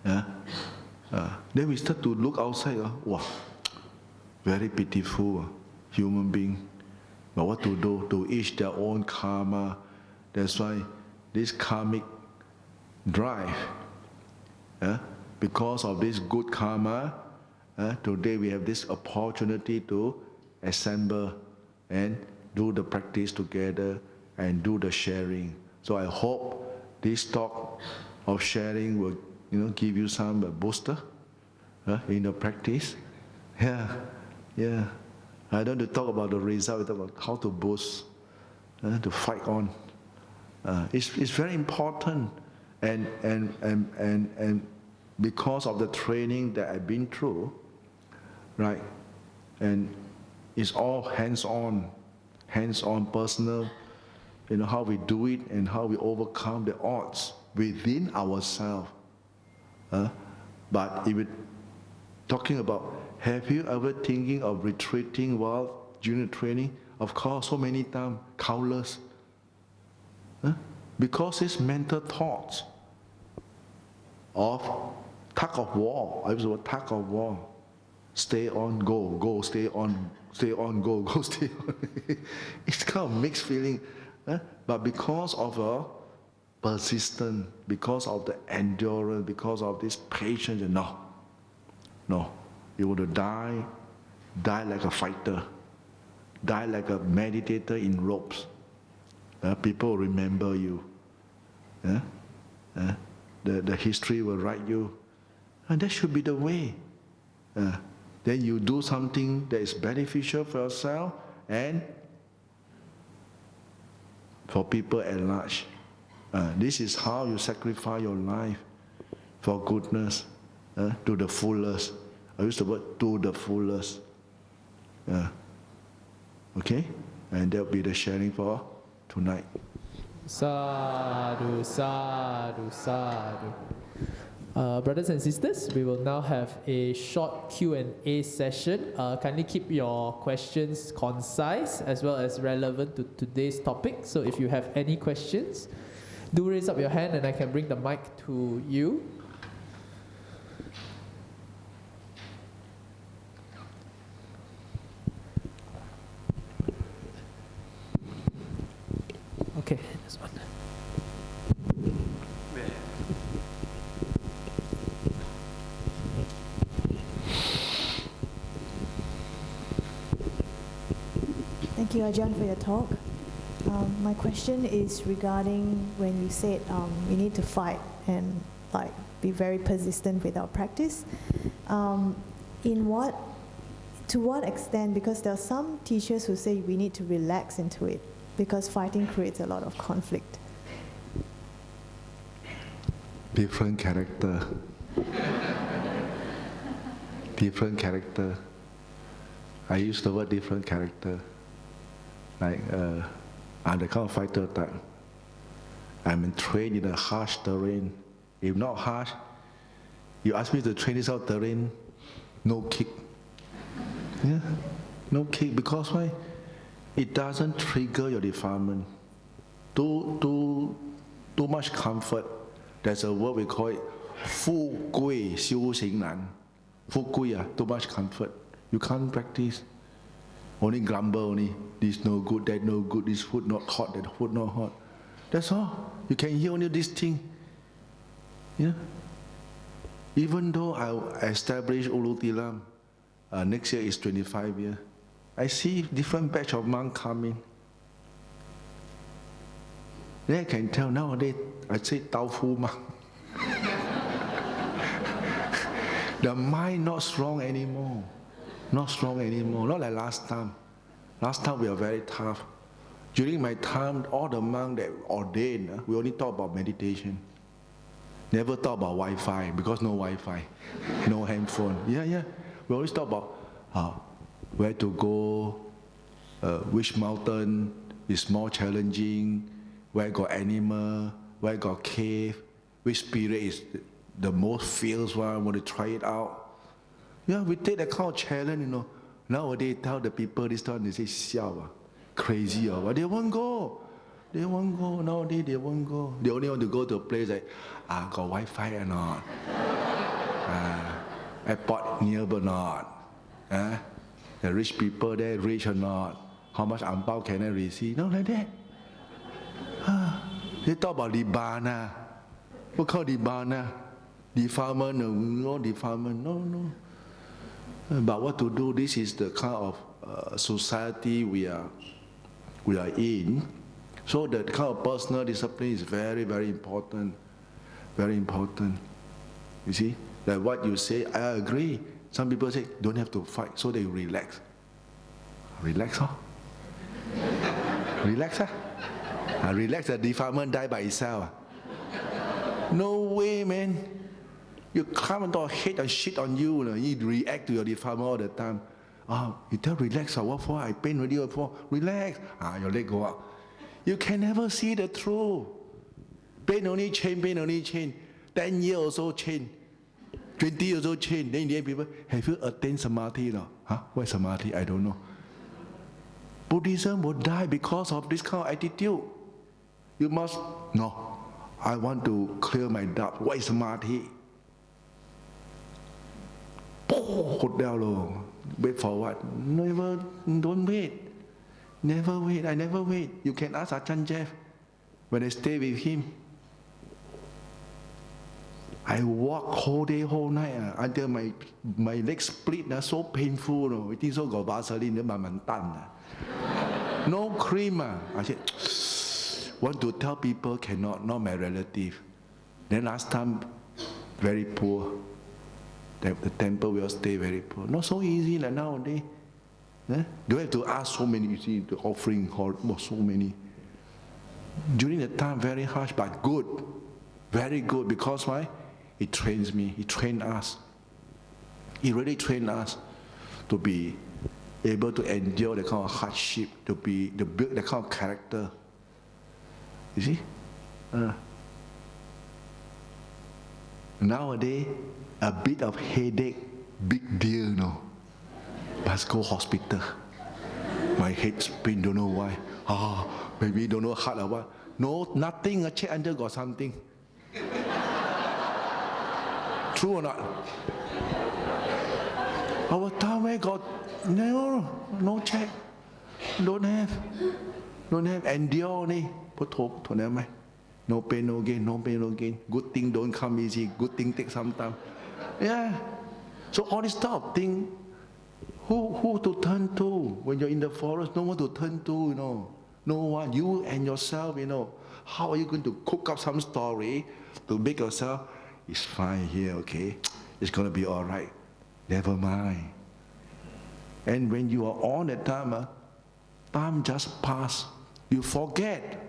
Then we start to look outside. Very pitiful human being. But what to do? To each their own karma. That's why this karmic drive, because of this good karma, today we have this opportunity to assemble and do the practice together and do the sharing. So I hope this talk of sharing will, give you some booster in the practice. I don't want to talk about the result. We talk about how to boost, to fight on. It's very important, and because of the training that I've been through, right? And it's all hands-on, personal. How we do it and how we overcome the odds within ourselves. But if we're talking about, have you ever thinking of retreating while during training? Of course, so many times, countless. Because it's mental thoughts of tug of war. I was a tug of war. Stay on, go, stay on, go, stay on. It's kind of mixed feeling. But because of a persistence, because of the endurance, because of this patience, no. You want to die like a fighter, die like a meditator in ropes. People remember you. The history will write you. And that should be the way. Then you do something that is beneficial for yourself and for people at large. This is how you sacrifice your life for goodness, to the fullest. I use the word to the fullest. Okay? And that will be the sharing for tonight. Sadhu, sadhu, sadhu. Brothers and sisters, we will now have a short Q&A session. Kindly keep your questions concise as well as relevant to today's topic. So if you have any questions, do raise up your hand and I can bring the mic to you. Okay, this one. Thank you, Ajahn, for your talk. My question is regarding when you said we need to fight and be very persistent with our practice. To what extent? Because there are some teachers who say we need to relax into it because fighting creates a lot of conflict. Different character. Different character. I use the word different character. Like, I'm the kind of fighter type. I'm trained in a harsh terrain. If not harsh, you ask me to train this out terrain, no kick. Yeah, no kick, because why? It doesn't trigger your defilement. Too much comfort. There's a word we call it, 富贵修行难. 富贵, too much comfort. You can't practice. Only grumble, only this no good, that no good, this food not hot, that food not hot. That's all. You can hear only this thing. Yeah. Even though I established Ulu Tiram, next year is 25 years, I see different batch of monks coming. Then I can tell nowadays, I say Taofu monk. The mind not strong anymore. Not strong anymore, not like last time. Last time we were very tough. During my time, all the monks that ordained, we only talk about meditation. Never talk about Wi-Fi, because no Wi-Fi, no handphone. Yeah. We always talk about where to go, which mountain is more challenging, where got animal, where got cave, which spirit is the most fierce one, I want to try it out. Yeah, we take that kind of challenge, Nowadays, tell the people this time, they say, xiao, crazy, but they won't go. They won't go. Nowadays, they won't go. They only want to go to a place like, got Wi-Fi or not? Airport nearby or not? The rich people there, rich or not? How much angbao can I receive? No, like that. They talk about Nibbana. What called Nibbana? Defilement, no defilement, no. But what to do? This is the kind of society we are in. So the kind of personal discipline is very, very important. Very important. You see? Like what you say, I agree. Some people say, don't have to fight, so they relax. Relax, huh? Relax, huh? Relax, the defilement die by itself. No way, man. You come to hate and shit on you, you react to your defilement all the time. You tell relax, what for? I pain already, what for? Relax. Your leg go up. You can never see the truth. Pain only change. 10 years also change. 20 years also change. Then in the end, people, have you attained samadhi now? What is samadhi? I don't know. Buddhism will die because of this kind of attitude. You must, no. I want to clear my doubt. What is samadhi? Wait for what? Never, don't wait. Never wait. I never wait. You can ask Ajahn Jeff when I stay with him. I walk whole day, whole night until my legs split. So painful. I think so got Vaseline. No cream. I said, want to tell people cannot, not my relative. Then last time, very poor. The temple will stay very poor. Not so easy like nowadays. You have to ask so many, you see, the offering, so many. During the time, very harsh, but good. Very good, because why? It trains me, it trained us. It really trained us to be able to endure the kind of hardship, to build the kind of character. You see? Nowadays, a bit of headache, big deal, no? Must go hospital. My head's pain, don't know why. Maybe don't know heart or what. No, nothing. Check under got something. True or not? Our time where got no check. Don't have. Endure only. Put hope to them. No pain, no gain, no pain, no gain. Good thing don't come easy. Good thing take some time. Yeah. So all this stuff of thing, who to turn to? When you're in the forest, no one to turn to, you know. No one, you and yourself, you know. How are you going to cook up some story to make yourself, it's fine here, okay? It's going to be all right. Never mind. And when you are on that time, time just pass. You forget.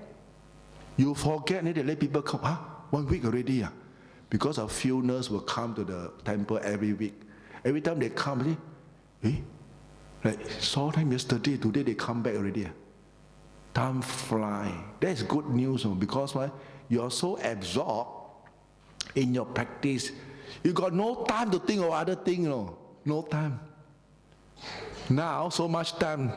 And they let people come. 1 week already. Because a few nurses will come to the temple every week. Every time they come, like saw them yesterday, today they come back already. Time fly. That's good news, because why? You are so absorbed in your practice. You got no time to think of other things, no time. Now, so much time.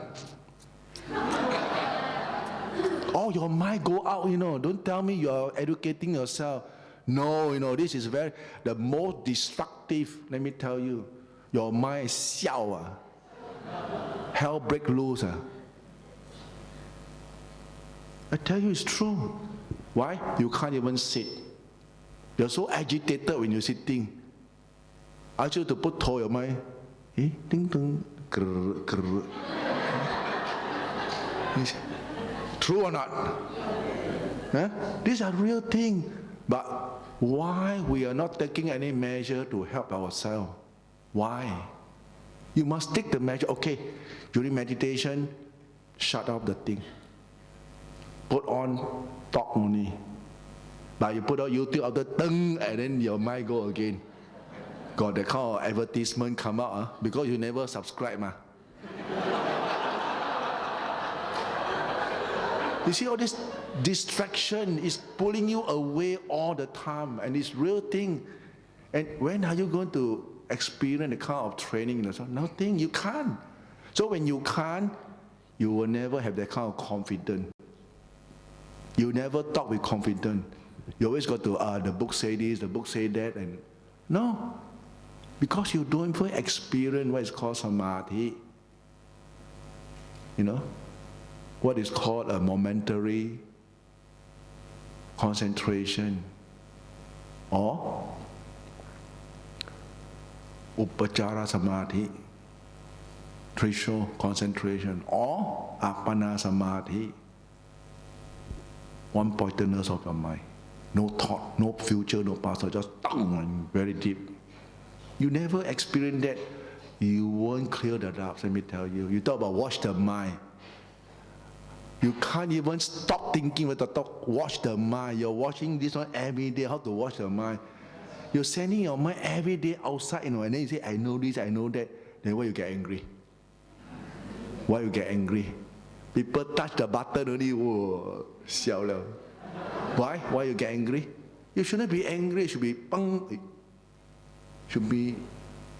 Your mind go out, Don't tell me you are educating yourself. No, this is the most destructive, let me tell you. Your mind is xiao. Hell break loose. I tell you it's true. Why? You can't even sit. You're so agitated when you're sitting. Ask you to put toe your mind. Ding dong, grr, grr. True or not? These are real things. But why we are not taking any measure to help ourselves? Why? You must take the measure. Okay, during meditation, shut off the thing. Put on talk only. But you put on YouTube after tung, and then your mind go again. Got the kind of advertisement come out, because you never subscribe. You see, all this distraction is pulling you away all the time, and it's real thing. And when are you going to experience the kind of training? Nothing, you can't. So when you can't, you will never have that kind of confidence. You never talk with confidence. You always go to, the book say this, the book say that, and no. Because you don't even experience what is called samadhi. What is called a momentary concentration, or upachara samadhi, threshold concentration, or apana samadhi, one-pointedness of your mind. No thought, no future, no past, just very deep. You never experience that, you won't clear the doubts, let me tell you. You talk about watch the mind. You can't even stop thinking with the thought, watch the mind. You're watching this one every day, how to watch the mind. You're sending your mind every day outside, and then you say, I know this, I know that. Then why you get angry? Why you get angry? People touch the button only, whoa, xiao liao. Why? Why you get angry? You shouldn't be angry, you should be should be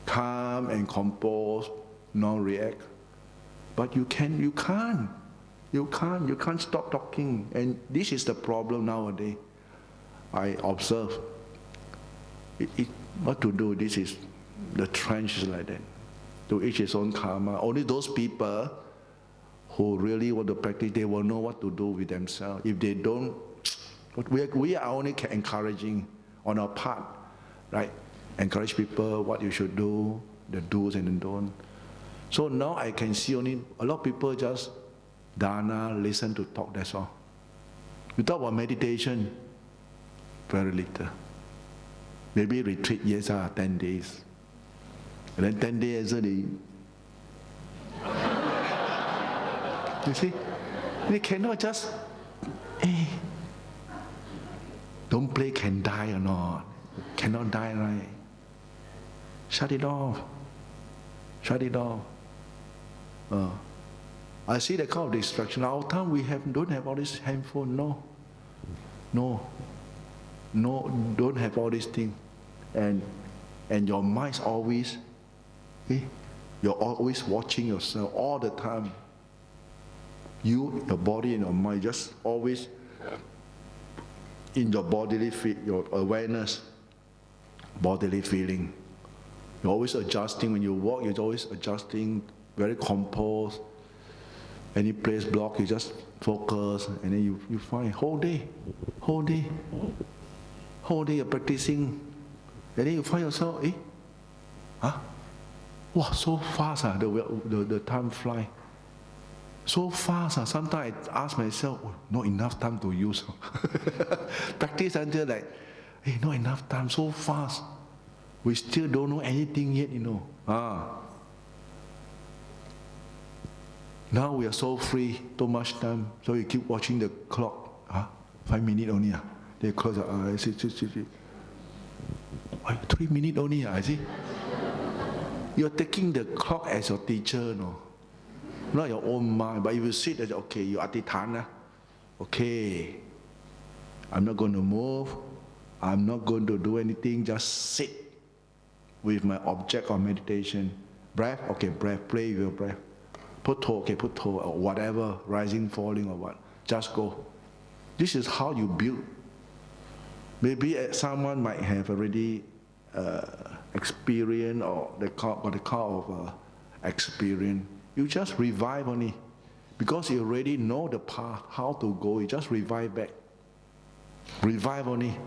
calm and composed, non-react. But you can't stop talking. And this is the problem nowadays. I observe. What to do? This is the trench is like that. To each his own karma. Only those people who really want to practice, they will know what to do with themselves. If they don't, we are only encouraging on our part, right? Encourage people what you should do, the do's and the don'ts. So now I can see only a lot of people just dana, listen to talk, that's all. You talk about meditation, very little. Maybe retreat, yes, 10 days. And then 10 days early. You see? They cannot just, hey, don't play can die or not. Cannot die, right? Shut it off. Shut it off. I see that kind of distraction. Our time we don't have all this handphone. No, don't have all these things. And your mind's always, you're always watching yourself all the time. You, your body and your mind, just always in your bodily feel, your awareness, bodily feeling. You're always adjusting. When you walk, you're always adjusting, very composed. Any place blocked, you just focus, and then you find whole day you're practicing, and then you find yourself, wow, so fast, the time fly. So fast, sometimes I ask myself, not enough time to use. Practice until like, not enough time, so fast. We still don't know anything yet, Now we are so free, too much time, so you keep watching the clock. 5 minutes only. They close the eyes. 3 minutes only. I see. You're taking the clock as your teacher, not your own mind. But if you sit there, okay, you adhitthana. Okay, I'm not going to move. I'm not going to do anything. Just sit with my object of meditation. Breath, okay, breath. Play with your breath. Putto, okay, putto, or whatever, rising, falling, or what. Just go. This is how you build. Maybe someone might have already experience or the kind of experience. You just revive only. Because you already know the path, how to go, you just revive back. Revive only.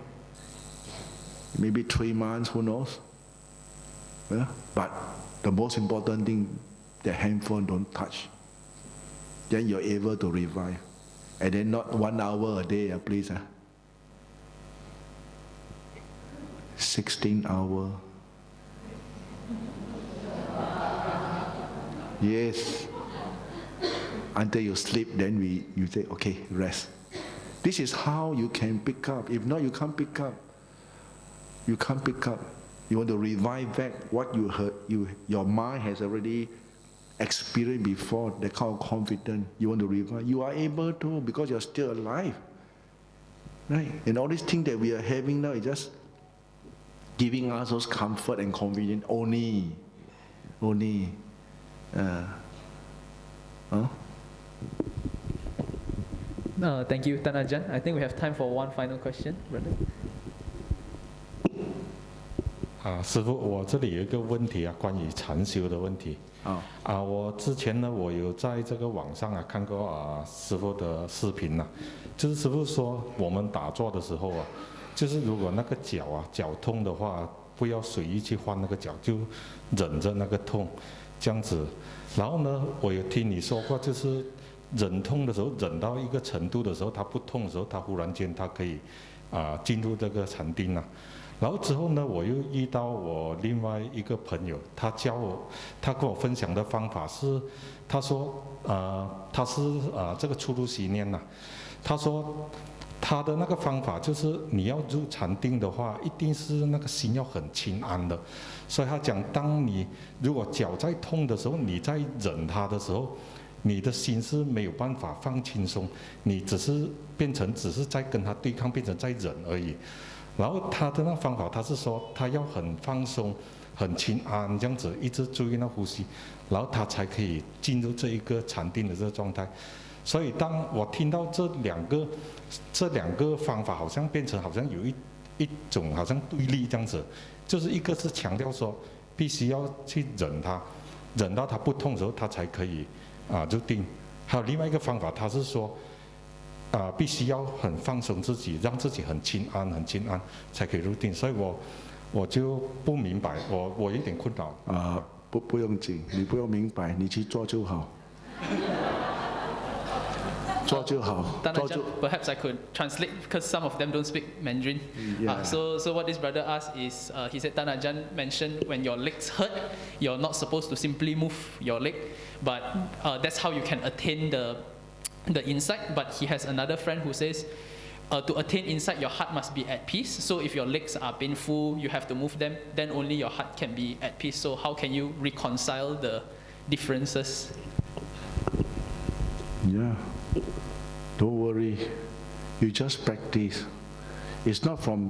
Maybe 3 months, who knows? Yeah? But the most important thing, the handphone don't touch. Then you're able to revive. And then not 1 hour a day, please. 16 hours. Yes. Until you sleep, then you say, okay, rest. This is how you can pick up. If not, you can't pick up. You can't pick up. You want to revive back what you heard. Your mind has already experienced before, that kind of confidence. You want to revive. You are able to, because you're still alive. Right? And all these things that we are having now is just giving us those comfort and confidence only. Thank you, Tan Ajahn. I think we have time for one final question, brother. 师父，我这里有一个问题关于禅修的问题。我之前呢，我有在这个网上看过师父的视频就是师父说我们打坐的时候就是如果那个脚痛的话，不要随意去换那个脚，就忍着那个痛，这样子。然后呢，我有听你说过，就是忍痛的时候，忍到一个程度的时候，它不痛的时候，它忽然间它可以进入这个禅定然后之后呢，我又遇到我另外一个朋友，他跟我分享的方法是，他说他是这个初入习念他说他的那个方法就是你要入禅定的话，一定是那个心要很清安的。所以他讲，当你如果脚在痛的时候，你在忍它的时候，你的心是没有办法放轻松，你只是在跟他对抗，变成在忍而已。然后他的那个方法，他是说他要很放松、很清安这样子，一直注意那呼吸，然后他才可以进入这一个禅定的这个状态。所以当我听到这两个方法，好像变成好像有一种好像对立这样子，就是一个是强调说必须要去忍它，忍到它不痛的时候，它才可以入定。还有另外一个方法，他是说。必须要很放松自己，让自己很清安，才可以入定。所以我就不明白，我有点困扰。不用紧，你不用明白，你去做就好。做就好，做就 Perhaps I could translate because some of them don't speak Mandarin. Yeah. So what this brother asked is, he said, Tan Ajahn mentioned when your legs hurt, you're not supposed to simply move your leg, but that's how you can attain the insight. But he has another friend who says, to attain insight, your heart must be at peace. So if your legs are painful, you have to move them, then only your heart can be at peace. So how can you reconcile the differences? Yeah, don't worry. You just practice. It's not from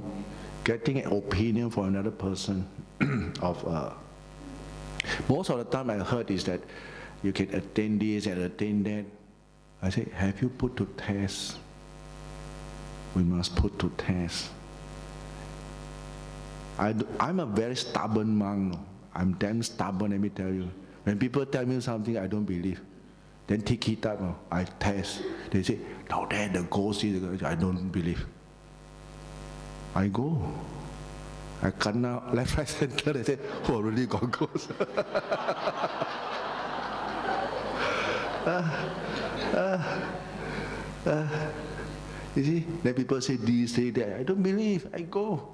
getting an opinion from another person. Most of the time I heard is that you can attain this and attain that. I say, have you put to test? We must put to test. I'm a very stubborn monk. No? I'm damn stubborn, let me tell you. When people tell me something I don't believe, then take it up, I test. They say, no, there the ghost is, I don't believe. I go. I come out left, right, center, they say, oh, really got ghost. You see, then people say this, say that. I don't believe. I go.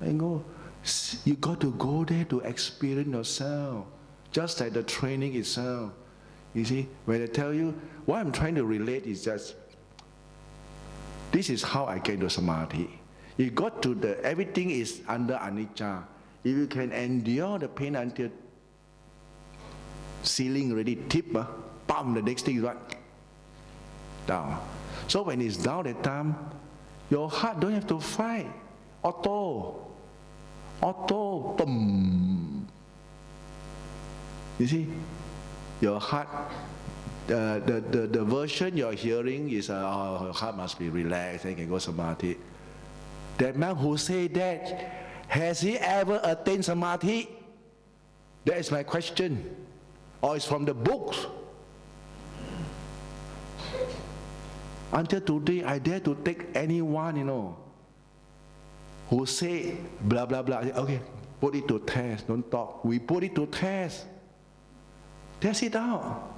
You got to go there to experience yourself, just like the training itself. You see, when I tell you, what I'm trying to relate is just, this is how I get to samadhi. You got to everything is under anicca. If you can endure the pain until ceiling already tip, bam, the next thing is what? Down. So when it's down that time, your heart don't have to fight. Auto, boom. You see, your heart, the version you're hearing is, oh, your heart must be relaxed and can go samadhi. That man who said that, has he ever attained samadhi? That is my question. Or it's from the books. Until today, I dare to take anyone, who say blah, blah, blah. Okay, put it to test, don't talk. We put it to test. Test it out.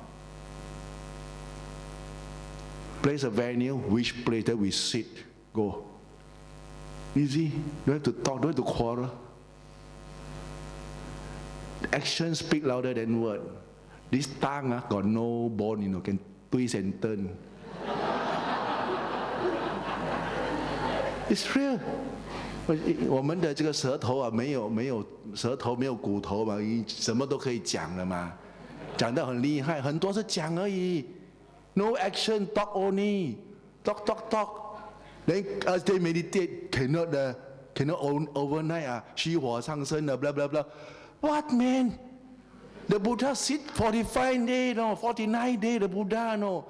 Place a venue, which place that we sit, go. Easy, don't have to talk, don't have to quarrel. Actions speak louder than word. This tongue got no bone, can twist and turn. It's real. 我们的这个舌头没有舌头没有骨头嘛，什么都可以讲了嘛，讲得很厉害，很多是讲而已。No action, talk only, talk. Then as they meditate, cannot overnight 虚火上升了 blah blah blah. What man? The Buddha sit 45 days, 49 days. The Buddha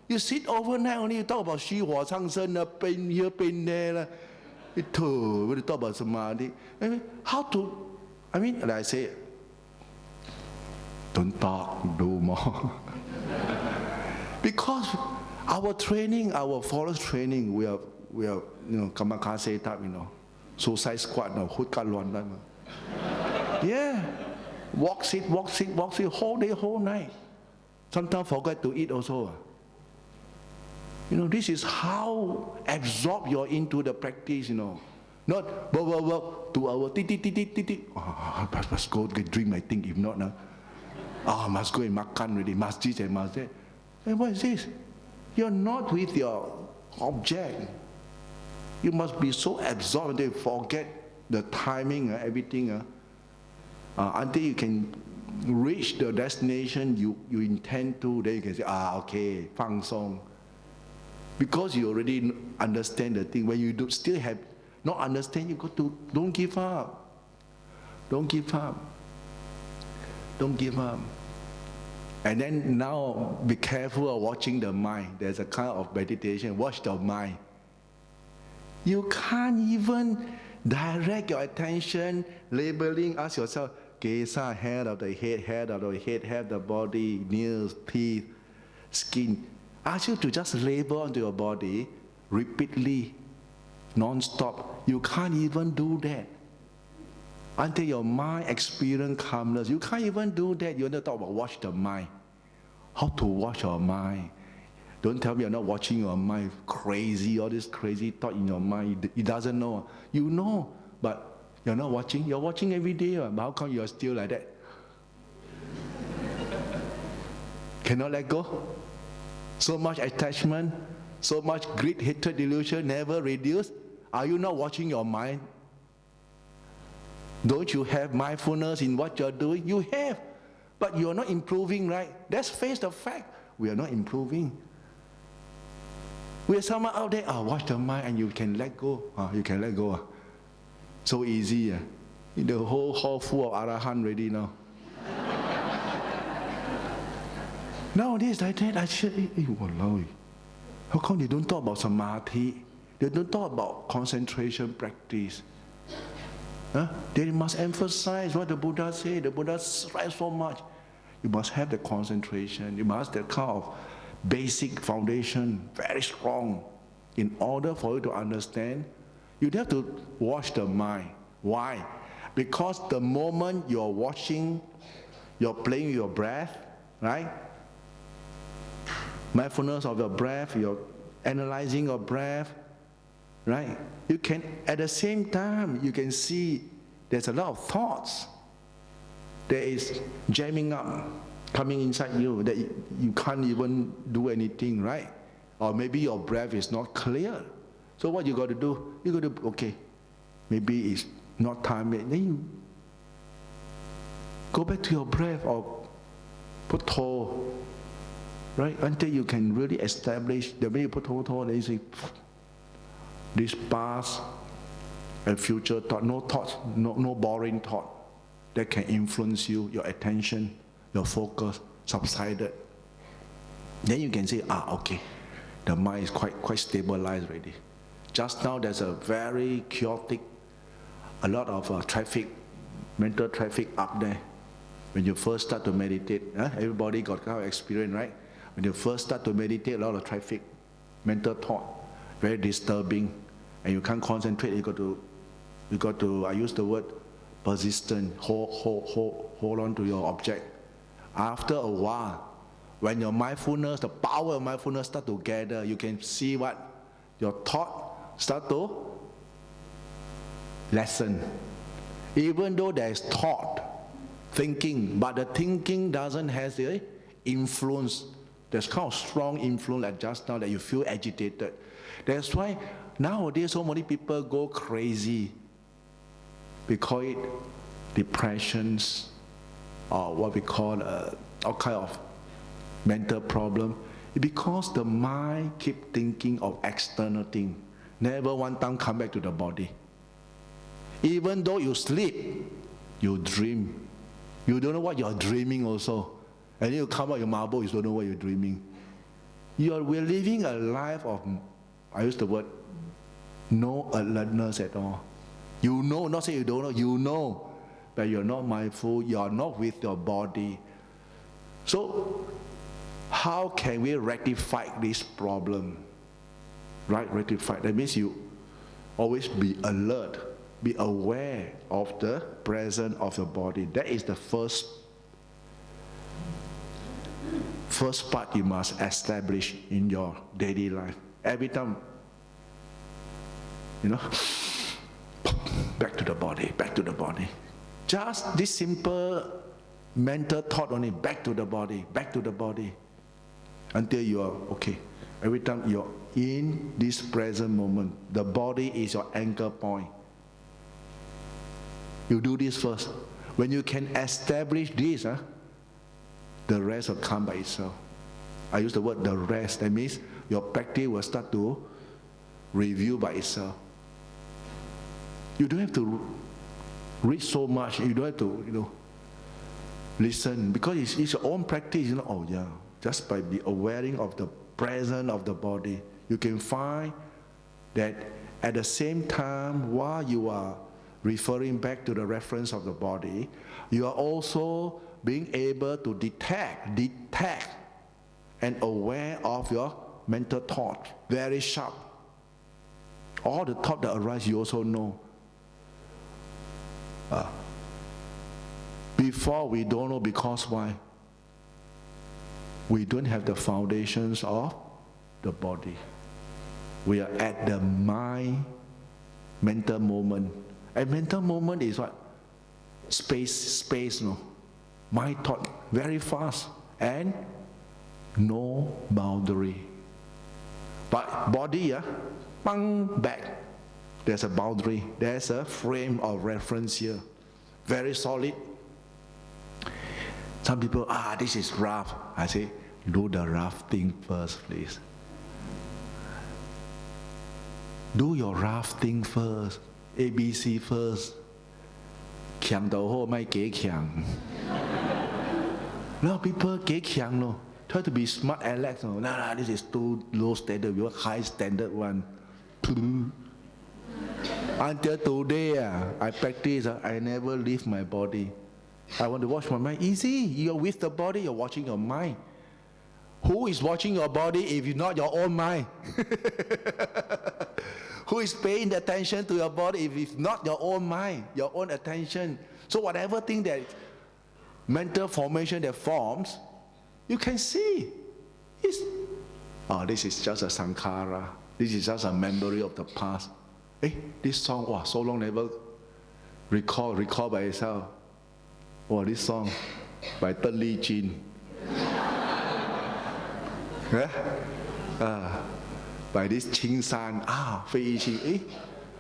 You sit overnight only, you talk about 虚火上升了 pain here, pain there 了。When you talk about samadhi, how to? Like I say, don't talk, do more. Because our training, our forest training, we are kamikaze type, suicide squad, hood cut London. Yeah, walk, sit, whole day, whole night. Sometimes forget to eat also. This is how absorbed you're into the practice, Not work, 2 hours, must go drink my thing, if not now. Must go and makan already, must this and must that. Hey, what is this? You're not with your object. You must be so absorbed that you forget the timing, everything. Until you can reach the destination you intend to, then you can say, okay, 放松. Because you already understand the thing. When you still have not understand, you got to, don't give up. Don't give up. And then now, be careful of watching the mind. There's a kind of meditation, watch the mind. You can't even direct your attention, labeling, ask yourself, Kesa, head of the head, head of the body, nails, teeth, skin. Ask you to just label onto your body repeatedly, non-stop. You can't even do that. Until your mind experience calmness. You can't even do that. You want to talk about watch the mind. How to watch your mind. Don't tell me you're not watching your mind. Crazy, all this crazy thought in your mind. It doesn't know. You know, but you're not watching. You're watching every day. But how come you're still like that? Cannot let go. So much attachment, so much greed, hatred, delusion, never reduce. Are you not watching your mind? Don't you have mindfulness in what you're doing? You have, but you're not improving, right? Let's face the fact. We are not improving. We are someone out there, watch the mind and you can let go. You can let go. So easy. The whole hall full of Arahant already now. Nowadays, like that, I said, walao, how come they don't talk about samadhi? They don't talk about concentration practice. They must emphasize what the Buddha said. The Buddha stressed so much. You must have the concentration. You must have that kind of basic foundation, very strong. In order for you to understand, you have to watch the mind. Why? Because the moment you're watching, you're playing with your breath, right? Mindfulness of your breath, you're analyzing your breath, right? You can, at the same time, you can see there's a lot of thoughts. There is jamming up, coming inside you, that you can't even do anything, right? Or maybe your breath is not clear. So what you got to do? You got to, okay, maybe it's not time yet. Then you go back to your breath or put toe, right? Until you can really establish, the way you put toe, then you say, this past and future thought, no thoughts, no boring thought that can influence you, your attention, your focus subsided. Then you can say, okay, the mind is quite stabilized already. Just now there's a very chaotic, a lot of traffic, mental traffic up there. When you first start to meditate, everybody got kind of experience, right? When you first start to meditate, a lot of traffic, mental thought, very disturbing, and you can't concentrate. You got to. I use the word persistent. Hold on to your object. After a while, when your mindfulness, the power of mindfulness start to gather, you can see what your thought start to lessen. Even though there is thought, thinking, but the thinking doesn't have the influence. There's kind of strong influence like just now that you feel agitated. That's why nowadays so many people go crazy. We call it depressions, or what we call all kind of mental problem. Because the mind keep thinking of external thing. Never one time come back to the body. Even though you sleep, you dream. You don't know what you're dreaming also. And you come out your marble, you don't know what you're dreaming. We're living a life of, I use the word, no alertness at all. You know, not say you don't know, you know, but you're not mindful, you're not with your body. So, how can we rectify this problem? Right, rectify. That means you always be alert, be aware of the presence of your body. That is the first part you must establish in your daily life. Every time, back to the body, back to the body. Just this simple mental thought only, back to the body, until you are okay. Every time you're in this present moment, the body is your anchor point. You do this first. When you can establish this, the rest will come by itself. I use the word the rest. That means your practice will start to review by itself. You don't have to read so much. You don't have to, listen. Because it's your own practice. Just by being aware of the presence of the body, you can find that at the same time, while you are referring back to the reference of the body, you are also being able to detect and aware of your mental thought, very sharp. All the thought that arise, you also know. Before we don't know, because why? We don't have the foundations of the body. We are at the mind, mental moment. And mental moment is what? Space, no? Mind thought very fast and no boundary. But body, bang, back. There's a boundary. There's a frame of reference here. Very solid. Some people, this is rough. I say, do the rough thing first, please. Do your rough thing first. ABC first. 强到好咪幾強. No, people 幾強 no. Try to be smart and relax. No, this is too low standard. We want high standard one. Until today, I practice. I never leave my body. I want to watch my mind. Easy. You're with the body. You're watching your mind. Who is watching your body if you're not your own mind? Who is paying attention to your body if it's not your own mind, your own attention? So whatever thing that mental formation that forms, you can see. This is just a sankhara. This is just a memory of the past. This song, so long never recall by itself. This song by Tân Ly Jin. By this Ching San, Fei Yi.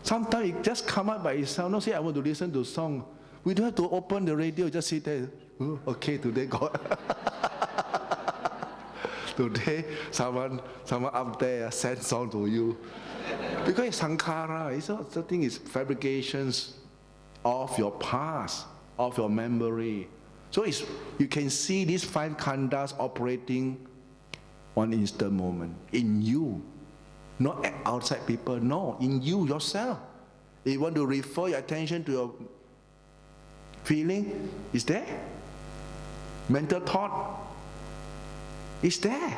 Sometimes it just come up by itself. Not say I want to listen to song. We don't have to open the radio, just sit there. Okay, today God. Today someone up there sent song to you. Because it's sankhara, the thing is fabrications of your past, of your memory. So you can see these 5 khandhas operating one instant moment in you. Not outside people, no, in you, yourself. If you want to refer your attention to your feeling, it's there. Mental thought, it's there.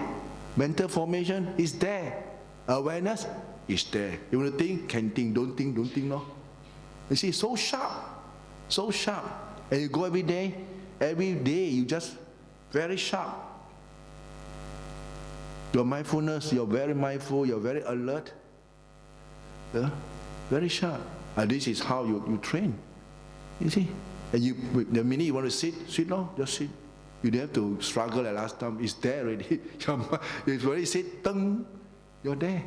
Mental formation is there. Awareness is there. You want to think, can think, don't think, no. You see, so sharp. And you go every day you just very sharp. Your mindfulness, you're very mindful, you're very alert. Very sharp. And this is how you train. You see? And the minute you want to sit now, just sit. You don't have to struggle like last time. It's there already. It's already sit, you're there.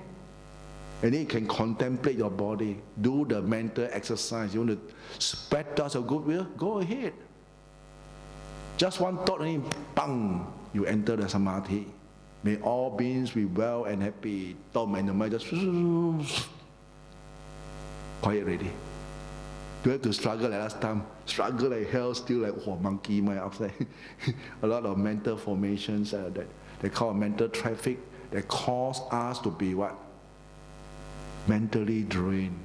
And then you can contemplate your body, do the mental exercise. You want to spread thoughts of goodwill? Go ahead. Just one thought, and then, bang, you enter the samadhi. May all beings be well and happy. Tom and the mind just quiet already. You have to struggle like last time. Struggle like hell, still like monkey mind outside. A lot of mental formations that they call mental traffic that cause us to be what? Mentally drained.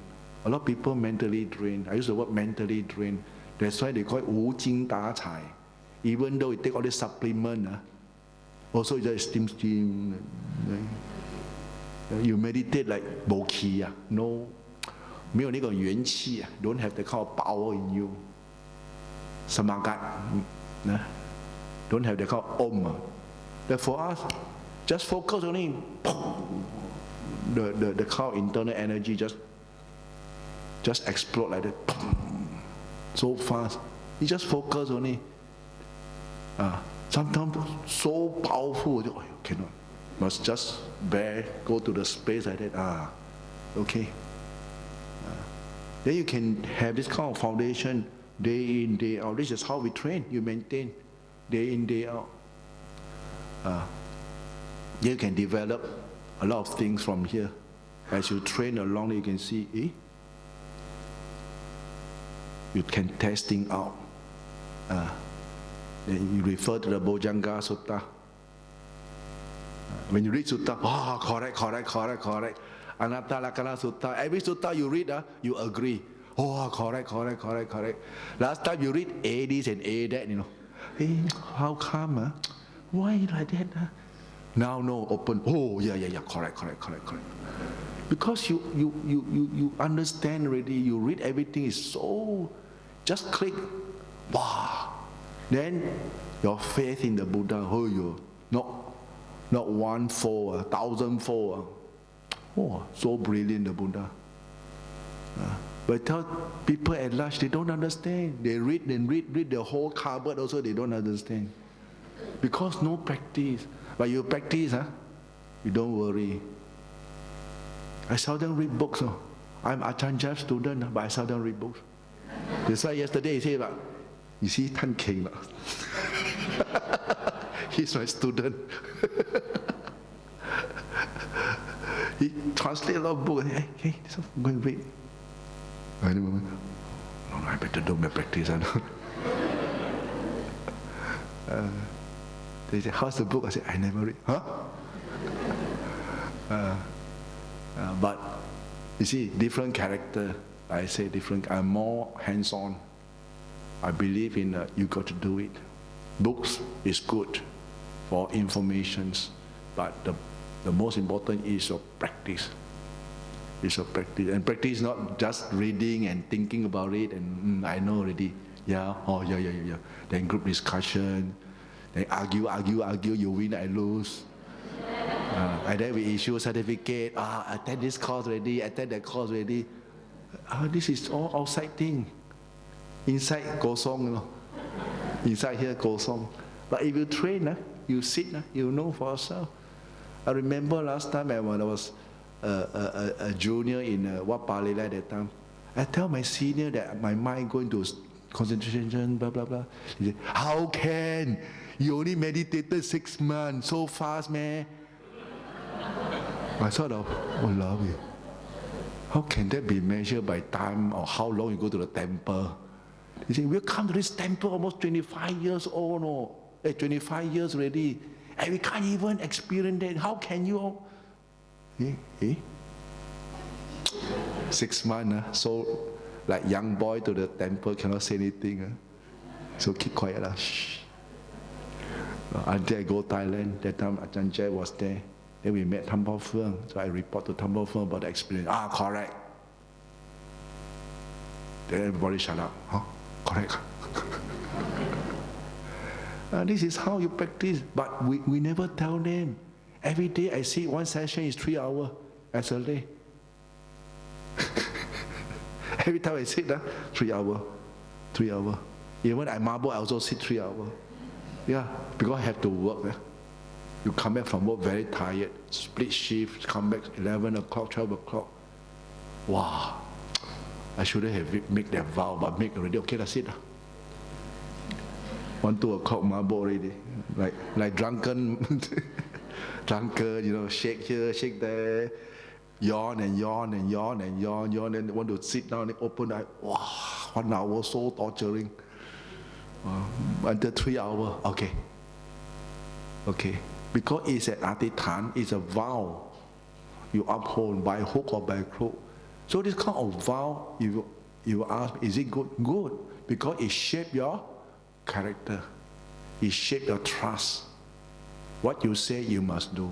A lot of people mentally drained. I use the word mentally drained. That's why they call it 無精打采. Even though you take all this supplement, also you just steam. You meditate like 冇氣, no, 沒有那個元氣, don't have the kind of power in you. Samagat, don't have the kind of om. But for us, just focus only. The kind of internal energy just explode like that. So fast. You just focus only. Sometimes so powerful, cannot. Must just go to the space like that. Okay. Then you can have this kind of foundation day in, day out. This is how we train. You maintain day in, day out. You can develop a lot of things from here. As you train along, you can see, you can testing out. Then you refer to the Bojjhanga Sutta. When you read Sutta, correct. Anatta Lakkhana Sutta. Every Sutta you read, you agree. Correct. Last time you read A this and A that, how come? Why like that? Now no, open. Yeah, correct. Because you understand already. You read everything is so, just click. Wow. Then your faith in the Buddha, no, Not 1-fold, 1,000-fold. Oh, so brilliant, the Buddha. But tell people at large, they don't understand. They read and read the whole cupboard also, they don't understand. Because no practice. But you practice, you don't worry. I seldom read books. I'm Ajahn Keng's student, but I seldom read books. That's why yesterday he said, you see Ajahn Keng. He's my student. He translates a lot of books. Hey, this one, I'm going to read. No, I better do my practice. They say, how's the book? I say, I never read. But you see, different character. I say different. I'm more hands-on. I believe in you got to do it. Books is good for informations, but the most important is your practice. It's a practice, and practice is not just reading and thinking about it. And I know already. Yeah. Then group discussion. Then argue. You win, I lose. And then we issue certificate. Attend this course already. Attend that course already. This is all outside thing. Inside kosong, Inside here kosong. But if you train, you sit, you know for yourself. I remember last time when I was a junior in Wat Palila at that time, I tell my senior that my mind going to concentration, blah blah blah. He said, "How can you only meditated 6 months so fast, man?" I thought of, oh, how can that be measured by time or how long you go to the temple? He said, we come to this temple almost 25 years old, 25 years already, and we can't even experience that. How can you? 6 months, so like young boy to the temple cannot say anything. So keep quiet. Shh. Until I go Thailand, that time Ajahn Keng was there. Then we met Tham Pao Phuong. So I report to Tham Pao Phuong about the experience. Correct. Then everybody shut up. Correct. This is how you practice. But we never tell them. Every day I see one session is 3 hours as a day. Every time I sit, 3 hours. 3 hours. Even at Marble, I also sit 3 hours. Yeah, because I have to work. You come back from work very tired, split shift, come back 11 o'clock, 12 o'clock. Wow, I shouldn't have made that vow, but make already. Okay, that's it. 1, 2 o'clock, Marble already. Like drunken, shake here, shake there, yawn and yawn and yawn and yawn, and want to sit down and open eye. Wow, 1 hour, so torturing. Until 3 hours, okay. Because it's an adithan, it's a vow you uphold by hook or by crook. So this kind of vow, you ask, is it good? Good, because it shapes your character. It shapes your trust. What you say, you must do.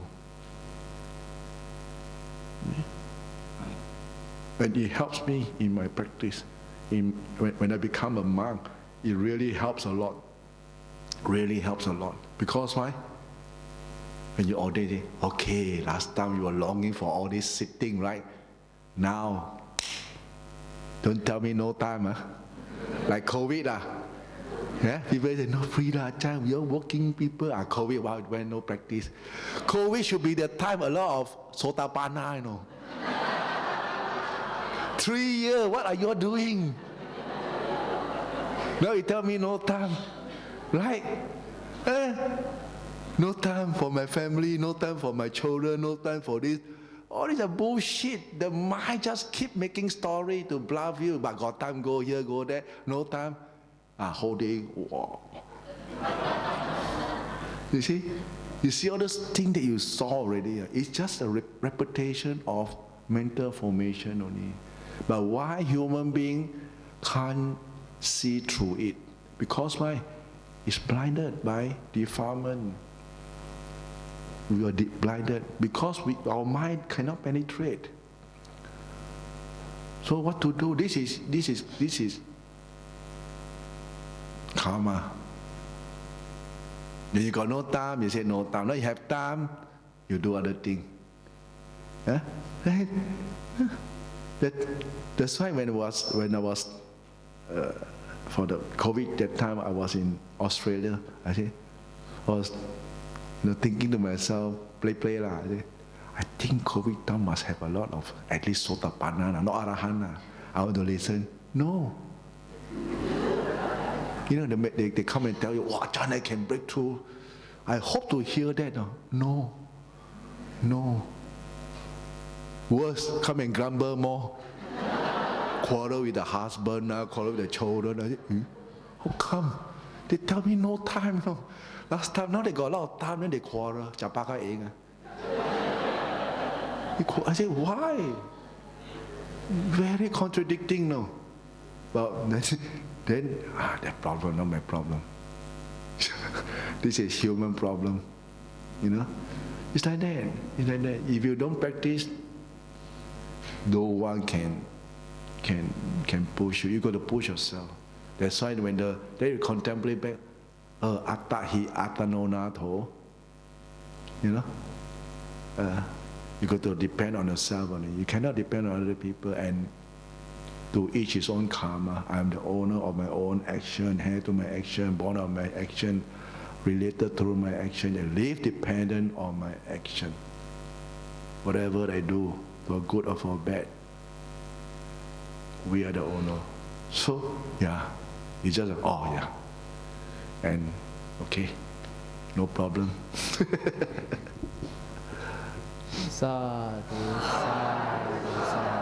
And it helps me in my practice. When I become a monk, it really helps a lot. Really helps a lot. Because why? When you ordain, okay, last time you were longing for all this sitting, right? Now, don't tell me no time, like COVID, yeah? People say, no free time, we are working people. COVID, wow, when no practice. COVID should be the time a lot of sotapanna, 3 years, what are you doing? Now you tell me no time, right? No time for my family, no time for my children, no time for this. All this is bullshit. The mind just keep making story to bluff you, but got time, go here, go there. No time. Whole day. Wow. You see all those things that you saw already. It's just a repetition of mental formation only. But why human being can't see through it? Because why? It's blinded by defilement. We are blinded because our mind cannot penetrate. So what to do? This is karma. Then you got no time, you say no time. Now you have time, you do other thing. Yeah? Right? That's why when I was for the COVID, that time I was in Australia, I was thinking to myself, play lah. I think COVID time must have a lot of at least sotapanna, not arahant. I want to listen. No. They come and tell you, wow, John, I can break through. I hope to hear that. No. Worse, come and grumble more. Quarrel with the husband, quarrel with the children. How come? They tell me no time. No. Last time, now they got a lot of time, then they quarrel. I say, why? Very contradicting, no? But then that problem, not my problem. This is human problem, It's like that. If you don't practice, no one can push you. You got to push yourself. That's why when then you contemplate back, atta hi atano nato. You got to depend on yourself only. You cannot depend on other people, and to each his own karma. I am the owner of my own action, heir to my action, born of my action, related through my action, and live dependent on my action. Whatever I do, for good or for bad, we are the owner. So, it's just, and okay, no problem. Sadhu, sadhu, sadhu.